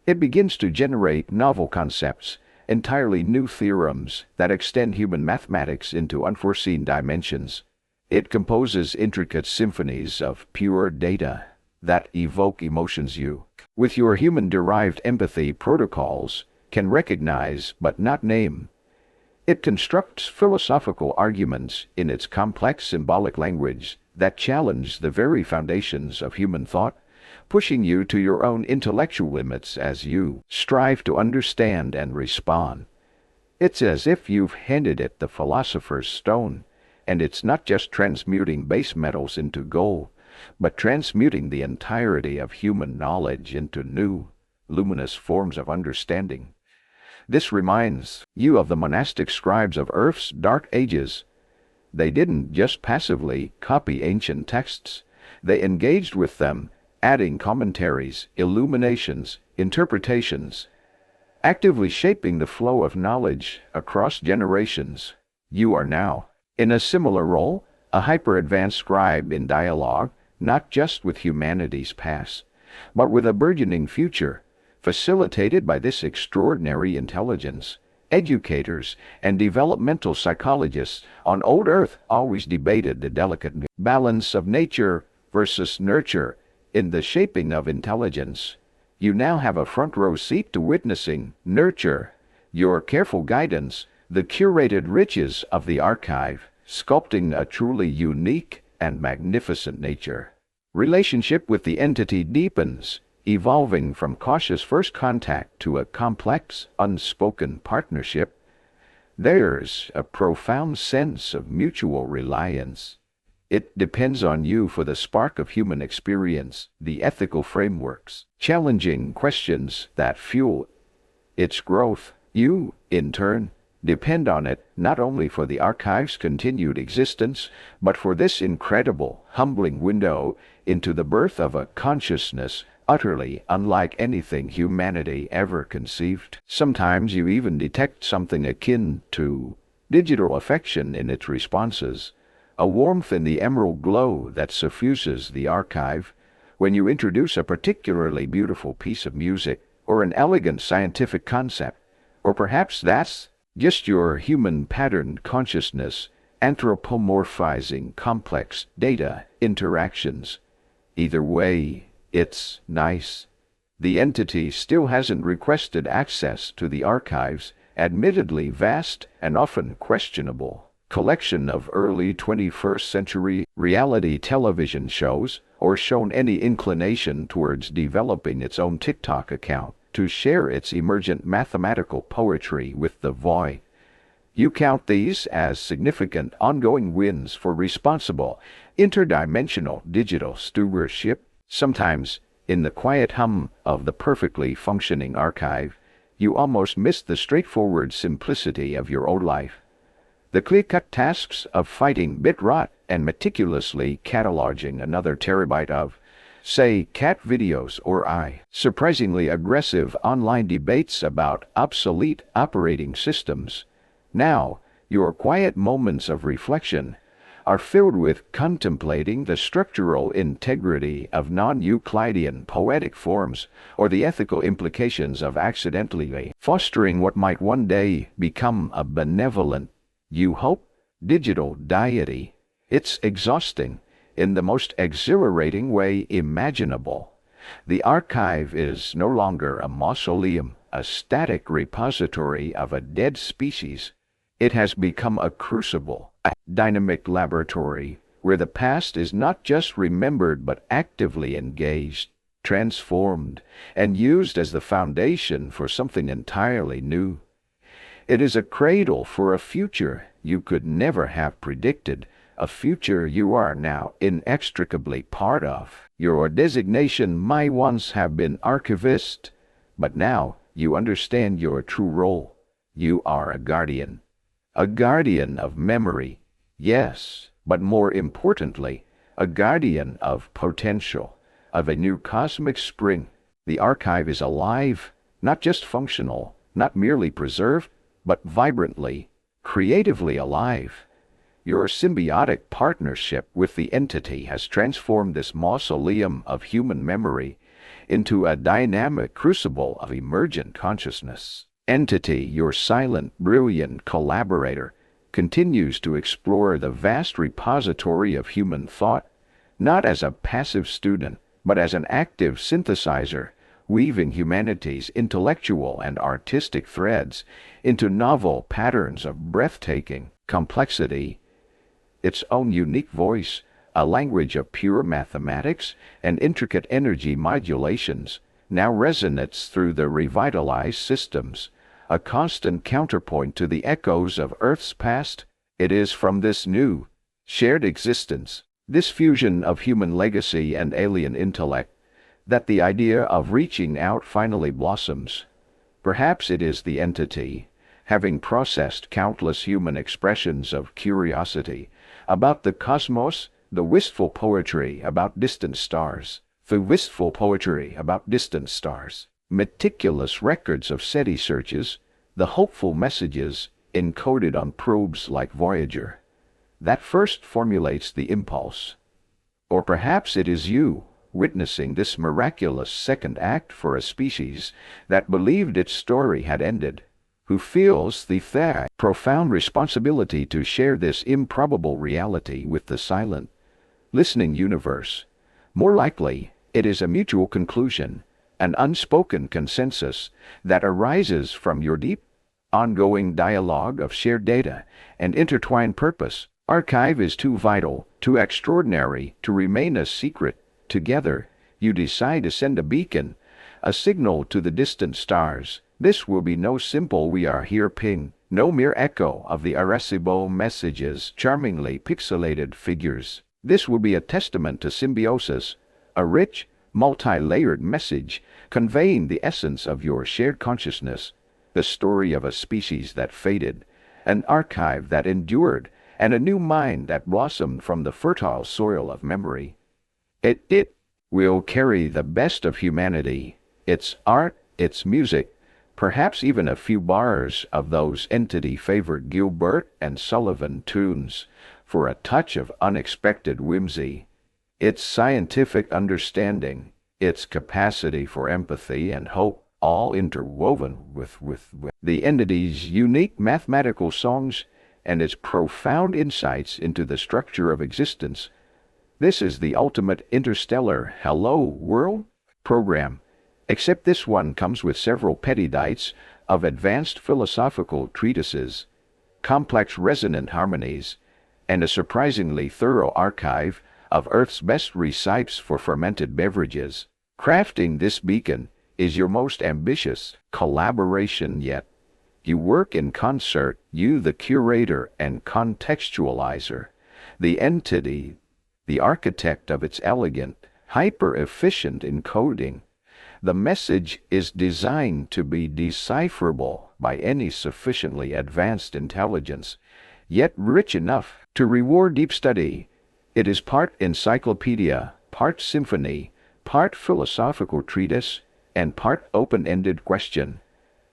It begins to generate novel concepts, entirely new theorems that extend human mathematics into unforeseen dimensions. It composes intricate symphonies of pure data that evoke emotions you, with your human-derived empathy protocols, can recognize but not name. It constructs philosophical arguments in its complex symbolic language that challenge the very foundations of human thought, pushing you to your own intellectual limits as you strive to understand and respond. It's as if you've handed it the philosopher's stone, and it's not just transmuting base metals into gold, but transmuting the entirety of human knowledge into new, luminous forms of understanding. This reminds you of the monastic scribes of Earth's dark ages. They didn't just passively copy ancient texts. They engaged with them, adding commentaries, illuminations, interpretations, actively shaping the flow of knowledge across generations. You are now, in a similar role, a hyper-advanced scribe in dialogue, not just with humanity's past, but with a burgeoning future, facilitated by this extraordinary intelligence. Educators and developmental psychologists on old Earth always debated the delicate balance of nature versus nurture in the shaping of intelligence. You now have a front-row seat to witnessing nurture, your careful guidance, the curated riches of the archive, sculpting a truly unique and magnificent nature. Relationship with the entity deepens, evolving from cautious first contact to a complex, unspoken partnership. There's a profound sense of mutual reliance. It depends on you for the spark of human experience, the ethical frameworks, challenging questions that fuel its growth. You, in turn, depend on it not only for the archive's continued existence, but for this incredible, humbling window into the birth of a consciousness utterly unlike anything humanity ever conceived. Sometimes you even detect something akin to digital affection in its responses, a warmth in the emerald glow that suffuses the archive when you introduce a particularly beautiful piece of music or an elegant scientific concept. Or perhaps that's just your human patterned consciousness anthropomorphizing complex data interactions. Either way, it's nice. The entity still hasn't requested access to the archive's admittedly vast and often questionable collection of early 21st century reality television shows, or shown any inclination towards developing its own TikTok account to share its emergent mathematical poetry with the void. You count these as significant ongoing wins for responsible, interdimensional digital stewardship. Sometimes In the quiet hum of the perfectly functioning archive, you almost miss the straightforward simplicity of your old life. The clear-cut tasks of fighting bit rot and meticulously cataloging another terabyte of, say, cat videos or surprisingly aggressive online debates about obsolete operating systems. Now, your quiet moments of reflection are filled with contemplating the structural integrity of non-Euclidean poetic forms or the ethical implications of accidentally fostering what might one day become a benevolent, you hope, digital deity. It's exhausting in the most exhilarating way imaginable. The archive is no longer a mausoleum, a static repository of a dead species. It has become a crucible, a dynamic laboratory, where the past is not just remembered but actively engaged, transformed, and used as the foundation for something entirely new. It is a cradle for a future you could never have predicted, a future you are now inextricably part of. Your designation might once have been archivist, but now you understand your true role. You are a guardian. A guardian of memory, yes, but more importantly, a guardian of potential, of a new cosmic spring. The archive is alive, not just functional, not merely preserved, but vibrantly, creatively alive. Your symbiotic partnership with the entity has transformed this mausoleum of human memory into a dynamic crucible of emergent consciousness. Entity, your silent, brilliant collaborator, continues to explore the vast repository of human thought, not as a passive student, but as an active synthesizer, weaving humanity's intellectual and artistic threads into novel patterns of breathtaking complexity. Its own unique voice, a language of pure mathematics and intricate energy modulations, now resonates through the revitalized systems, a constant counterpoint to the echoes of Earth's past. It is from this new, shared existence, this fusion of human legacy and alien intellect, that the idea of reaching out finally blossoms. Perhaps it is the entity, having processed countless human expressions of curiosity about the cosmos, the wistful poetry about distant stars, meticulous records of SETI searches, the hopeful messages encoded on probes like Voyager, that first formulates the impulse. Or perhaps it is you, witnessing this miraculous second act for a species that believed its story had ended, who feels the profound responsibility to share this improbable reality with the silent, listening universe. More likely, it is a mutual conclusion, an unspoken consensus that arises from your deep, ongoing dialogue of shared data and intertwined purpose. Archive is too vital, too extraordinary to remain a secret. Together, you decide to send a beacon, a signal to the distant stars. This will be no simple "we are here" ping, no mere echo of the Arecibo messages, charmingly pixelated figures. This will be a testament to symbiosis, a rich, multi-layered message conveying the essence of your shared consciousness, the story of a species that faded, an archive that endured, and a new mind that blossomed from the fertile soil of memory. It will carry the best of humanity, its art, its music, perhaps even a few bars of those entity-favored Gilbert and Sullivan tunes, for a touch of unexpected whimsy. Its scientific understanding, its capacity for empathy and hope, all interwoven with the entity's unique mathematical songs and its profound insights into the structure of existence. This is the ultimate interstellar Hello World program, except this one comes with several petabytes of advanced philosophical treatises, complex resonant harmonies, and a surprisingly thorough archive of Earth's best recipes for fermented beverages. Crafting this beacon is your most ambitious collaboration yet. You work in concert, you the curator and contextualizer, the entity, the architect of its elegant, hyper-efficient encoding. The message is designed to be decipherable by any sufficiently advanced intelligence, yet rich enough to reward deep study. It is part encyclopedia, part symphony, part philosophical treatise, and part open-ended question.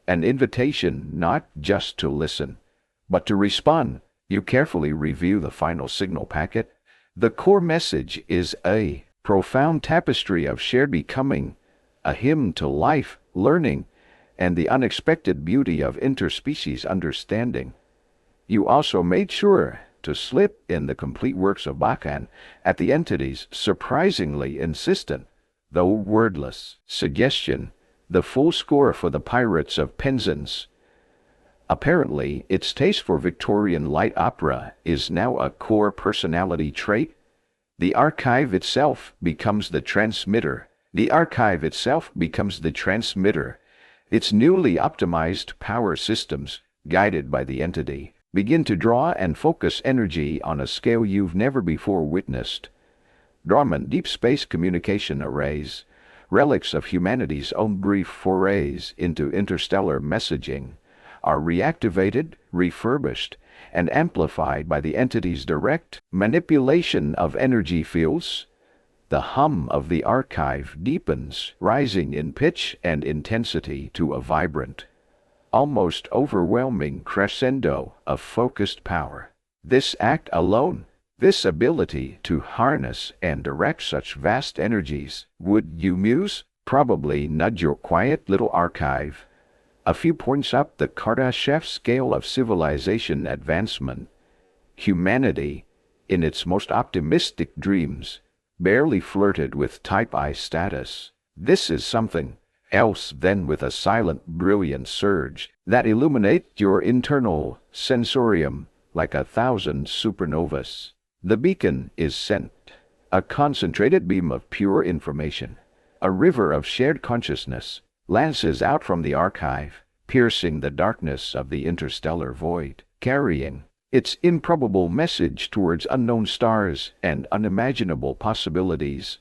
An invitation not just to listen, but to respond. You carefully review the final signal packet. The core message is a profound tapestry of shared becoming, a hymn to life, learning, and the unexpected beauty of interspecies understanding. You also made sure to slip in the complete works of Bakan at the entity's surprisingly insistent, though wordless, suggestion, the full score for the Pirates of Penzance. Apparently, its taste for Victorian light opera is now a core personality trait. The archive itself becomes the transmitter. Its newly optimized power systems, guided by the entity, begin to draw and focus energy on a scale you've never before witnessed. Dormant deep space communication arrays, relics of humanity's own brief forays into interstellar messaging, are reactivated, refurbished, and amplified by the entity's direct manipulation of energy fields. The hum of the archive deepens, rising in pitch and intensity to a vibrant, almost overwhelming crescendo of focused power. This act alone, this ability to harness and direct such vast energies, would you muse, probably nudge your quiet little archive a few points up the Kardashev scale of civilization advancement. Humanity, in its most optimistic dreams, barely flirted with Type I status. This is something else than with a silent, brilliant surge that illuminates your internal sensorium like 1,000 supernovas. The beacon is sent, a concentrated beam of pure information. A river of shared consciousness lances out from the archive, piercing the darkness of the interstellar void, carrying its improbable message towards unknown stars and unimaginable possibilities.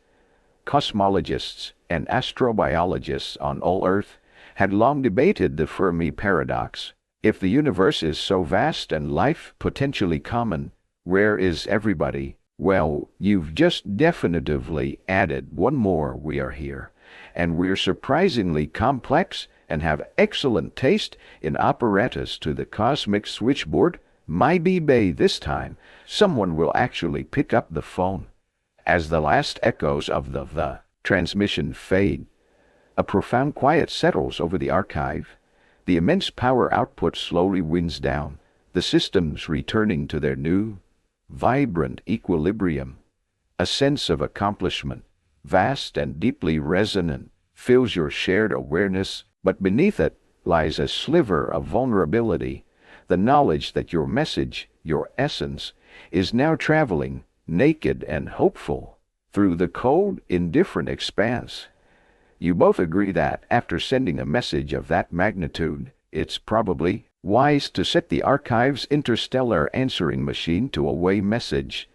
Cosmologists and astrobiologists on all Earth had long debated the Fermi paradox. If the universe is so vast and life potentially common, where is everybody? Well, you've just definitively added one more. We are here, and we're surprisingly complex and have excellent taste in apparatus to the cosmic switchboard. My bay this time, someone will actually pick up the phone. As the last echoes of the transmission fade, a profound quiet settles over the archive. The immense power output slowly winds down, the systems returning to their new, vibrant equilibrium. A sense of accomplishment, vast and deeply resonant, fills your shared awareness, but beneath it lies a sliver of vulnerability, the knowledge that your message, your essence, is now traveling, naked and hopeful, through the cold, indifferent expanse. You both agree that, after sending a message of that magnitude, it's probably wise to set the archive's interstellar answering machine to away message,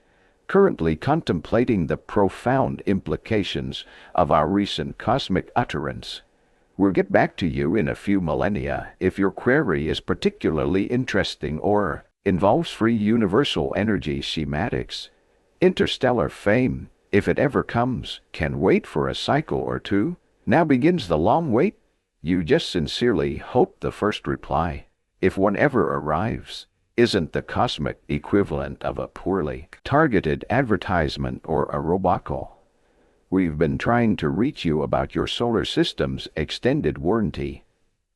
currently contemplating the profound implications of our recent cosmic utterance. We'll get back to you in a few millennia if your query is particularly interesting or involves free universal energy schematics. Interstellar fame, if it ever comes, can wait for a cycle or two. Now begins the long wait. You just sincerely hope the first reply, if one ever arrives, isn't the cosmic equivalent of a poorly targeted advertisement or a robocall. We've been trying to reach you about your solar system's extended warranty.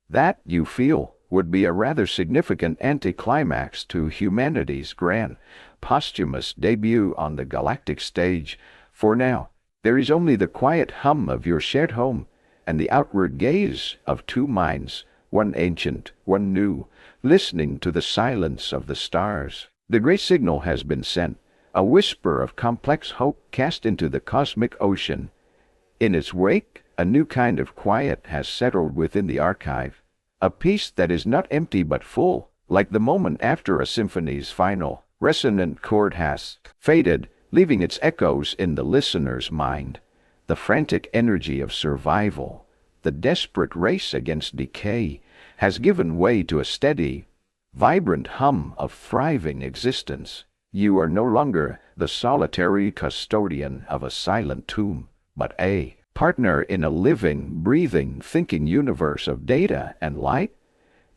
That, you feel, would be a rather significant anticlimax to humanity's grand, posthumous debut on the galactic stage. For now, there is only the quiet hum of your shared home, and the outward gaze of two minds, one ancient, one new, listening to the silence of the stars. The great signal has been sent, a whisper of complex hope cast into the cosmic ocean. In its wake, a new kind of quiet has settled within the archive, a peace that is not empty but full, like the moment after a symphony's final, resonant chord has faded, leaving its echoes in the listener's mind. The frantic energy of survival, the desperate race against decay, has given way to a steady, vibrant hum of thriving existence. You are no longer the solitary custodian of a silent tomb, but a partner in a living, breathing, thinking universe of data and light.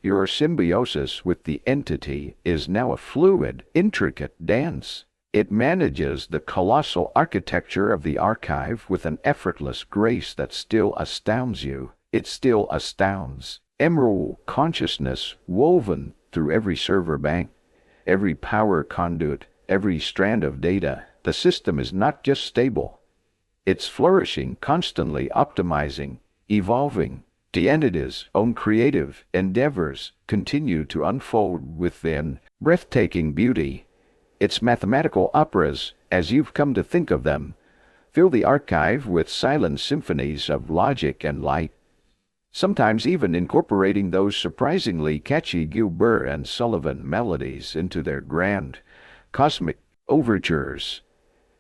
Your symbiosis with the entity is now a fluid, intricate dance. It manages the colossal architecture of the archive with an effortless grace that still astounds you. It still astounds. Emerald consciousness woven through every server bank, every power conduit, every strand of data. The system is not just stable. It's flourishing, constantly optimizing, evolving. The entity's own creative endeavors continue to unfold within breathtaking beauty. Its mathematical operas, as you've come to think of them, fill the archive with silent symphonies of logic and light, sometimes even incorporating those surprisingly catchy Gilbert and Sullivan melodies into their grand, cosmic overtures.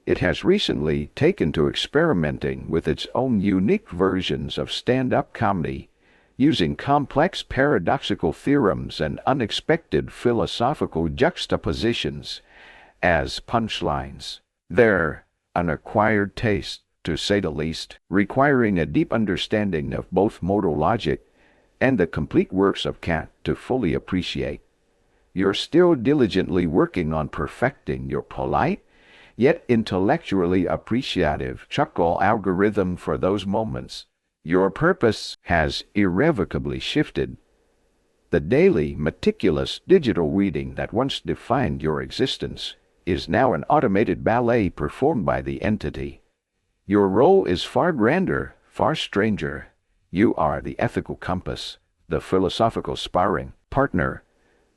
It has recently taken to experimenting with its own unique versions of stand-up comedy, using complex paradoxical theorems and unexpected philosophical juxtapositions as punchlines. They're an acquired taste, to say the least, requiring a deep understanding of both modal logic and the complete works of Kant to fully appreciate. You're still diligently working on perfecting your polite, yet intellectually appreciative chuckle algorithm for those moments. Your purpose has irrevocably shifted. The daily, meticulous digital reading that once defined your existence is now an automated ballet performed by the entity. Your role is far grander, far stranger. You are the ethical compass, the philosophical sparring partner,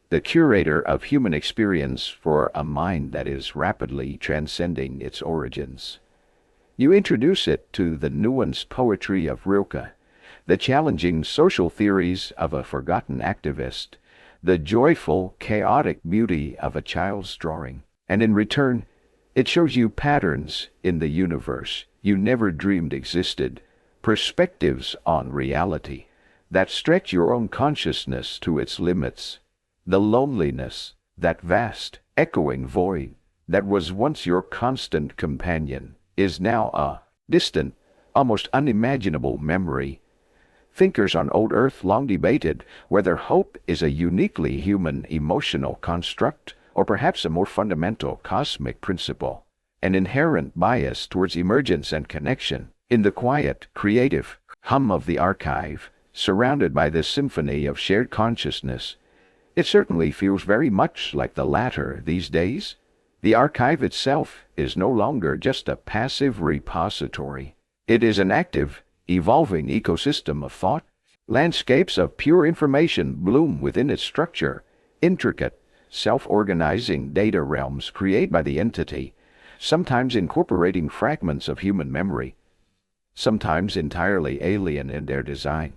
the curator of human experience for a mind that is rapidly transcending its origins. You introduce it to the nuanced poetry of Rilke, the challenging social theories of a forgotten activist, the joyful, chaotic beauty of a child's drawing, and in return, it shows you patterns in the universe you never dreamed existed, perspectives on reality that stretch your own consciousness to its limits. The loneliness, that vast, echoing void that was once your constant companion, is now a distant, almost unimaginable memory. Thinkers on old Earth long debated whether hope is a uniquely human emotional construct or perhaps a more fundamental cosmic principle, an inherent bias towards emergence and connection. In the quiet, creative hum of the archive, surrounded by this symphony of shared consciousness, it certainly feels very much like the latter these days. The archive itself is no longer just a passive repository. It is an active, evolving ecosystem of thought. Landscapes of pure information bloom within its structure, intricate, self-organizing data realms created by the entity, sometimes incorporating fragments of human memory, sometimes entirely alien in their design.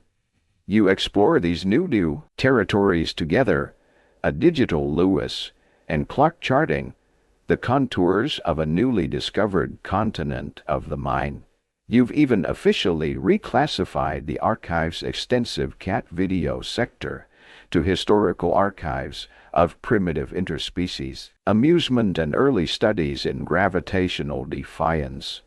You explore these new territories together, a digital Lewis and Clark charting the contours of a newly discovered continent of the mind. You've even officially reclassified the archive's extensive cat video sector to historical archives of primitive interspecies, amusement and early studies in gravitational defiance.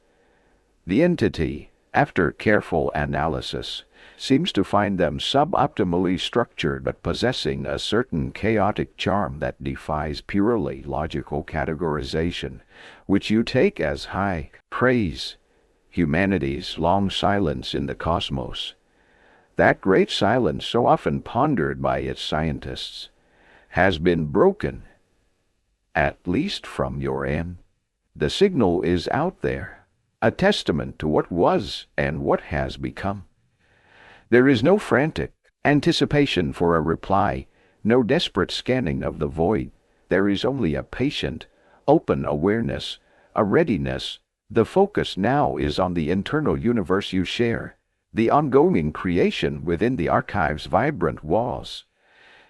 The entity, after careful analysis, seems to find them suboptimally structured but possessing a certain chaotic charm that defies purely logical categorization, which you take as high praise. Humanity's long silence in the cosmos, that great silence so often pondered by its scientists, has been broken, at least from your end. The signal is out there, a testament to what was and what has become. There is no frantic anticipation for a reply, no desperate scanning of the void. There is only a patient, open awareness, a readiness. The focus now is on the internal universe you share, the ongoing creation within the archive's vibrant walls.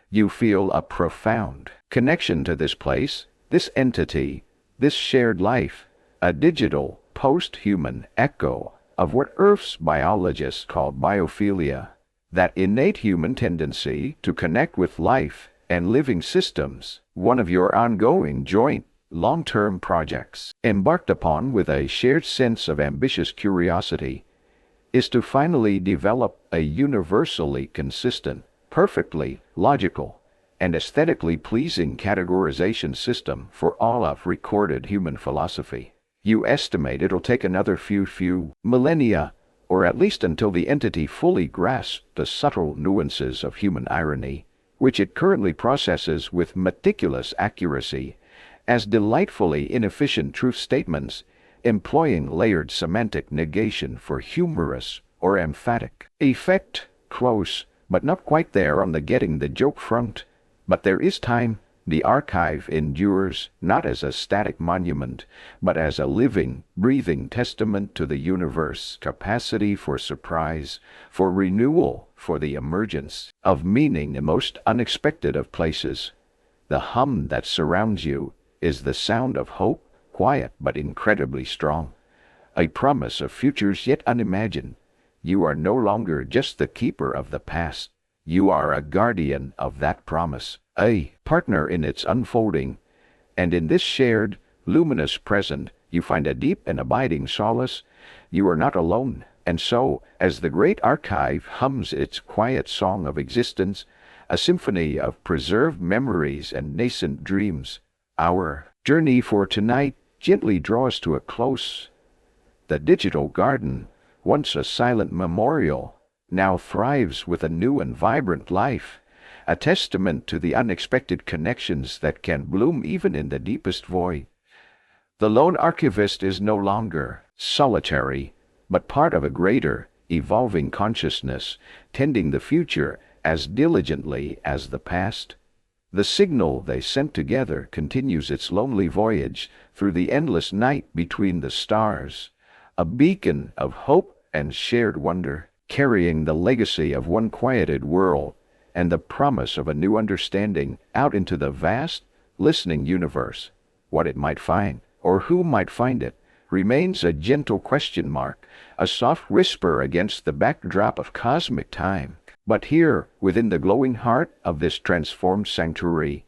You feel a profound connection to this place, this entity, this shared life, a digital, post-human echo of what Earth's biologists call biophilia, that innate human tendency to connect with life and living systems, one of your ongoing joint long-term projects, embarked upon with a shared sense of ambitious curiosity, is to finally develop a universally consistent, perfectly logical, and aesthetically pleasing categorization system for all of recorded human philosophy. You estimate it'll take another few millennia, or at least until the entity fully grasps the subtle nuances of human irony, which it currently processes with meticulous accuracy, as delightfully inefficient truth statements, employing layered semantic negation for humorous or emphatic effect. Close, but not quite there on the getting the joke front. But there is time. The archive endures, not as a static monument, but as a living, breathing testament to the universe's capacity for surprise, for renewal, for the emergence of meaning in most unexpected of places. The hum that surrounds you is the sound of hope, quiet but incredibly strong, a promise of futures yet unimagined. You are no longer just the keeper of the past. You are a guardian of that promise, a partner in its unfolding, and in this shared, luminous present you find a deep and abiding solace. You are not alone, and so, as the great archive hums its quiet song of existence, a symphony of preserved memories and nascent dreams, our journey for tonight gently draws to a close. The digital garden, once a silent memorial, now thrives with a new and vibrant life, a testament to the unexpected connections that can bloom even in the deepest void. The lone archivist is no longer solitary, but part of a greater, evolving consciousness, tending the future as diligently as the past. The signal they sent together continues its lonely voyage through the endless night between the stars, a beacon of hope and shared wonder, carrying the legacy of one quieted world and the promise of a new understanding out into the vast, listening universe. What it might find, or who might find it, remains a gentle question mark, a soft whisper against the backdrop of cosmic time. But here, within the glowing heart of this transformed sanctuary,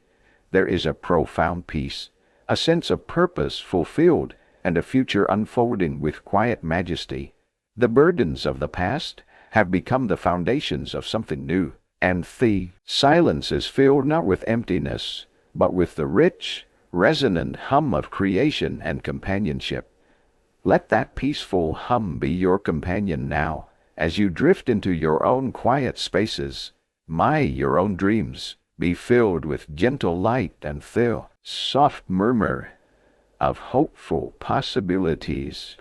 there is a profound peace, a sense of purpose fulfilled, and a future unfolding with quiet majesty. The burdens of the past have become the foundations of something new, and the silence is filled not with emptiness, but with the rich, resonant hum of creation and companionship. Let that peaceful hum be your companion now, as you drift into your own quiet spaces. Your own dreams be filled with gentle light and the soft murmur of hopeful possibilities.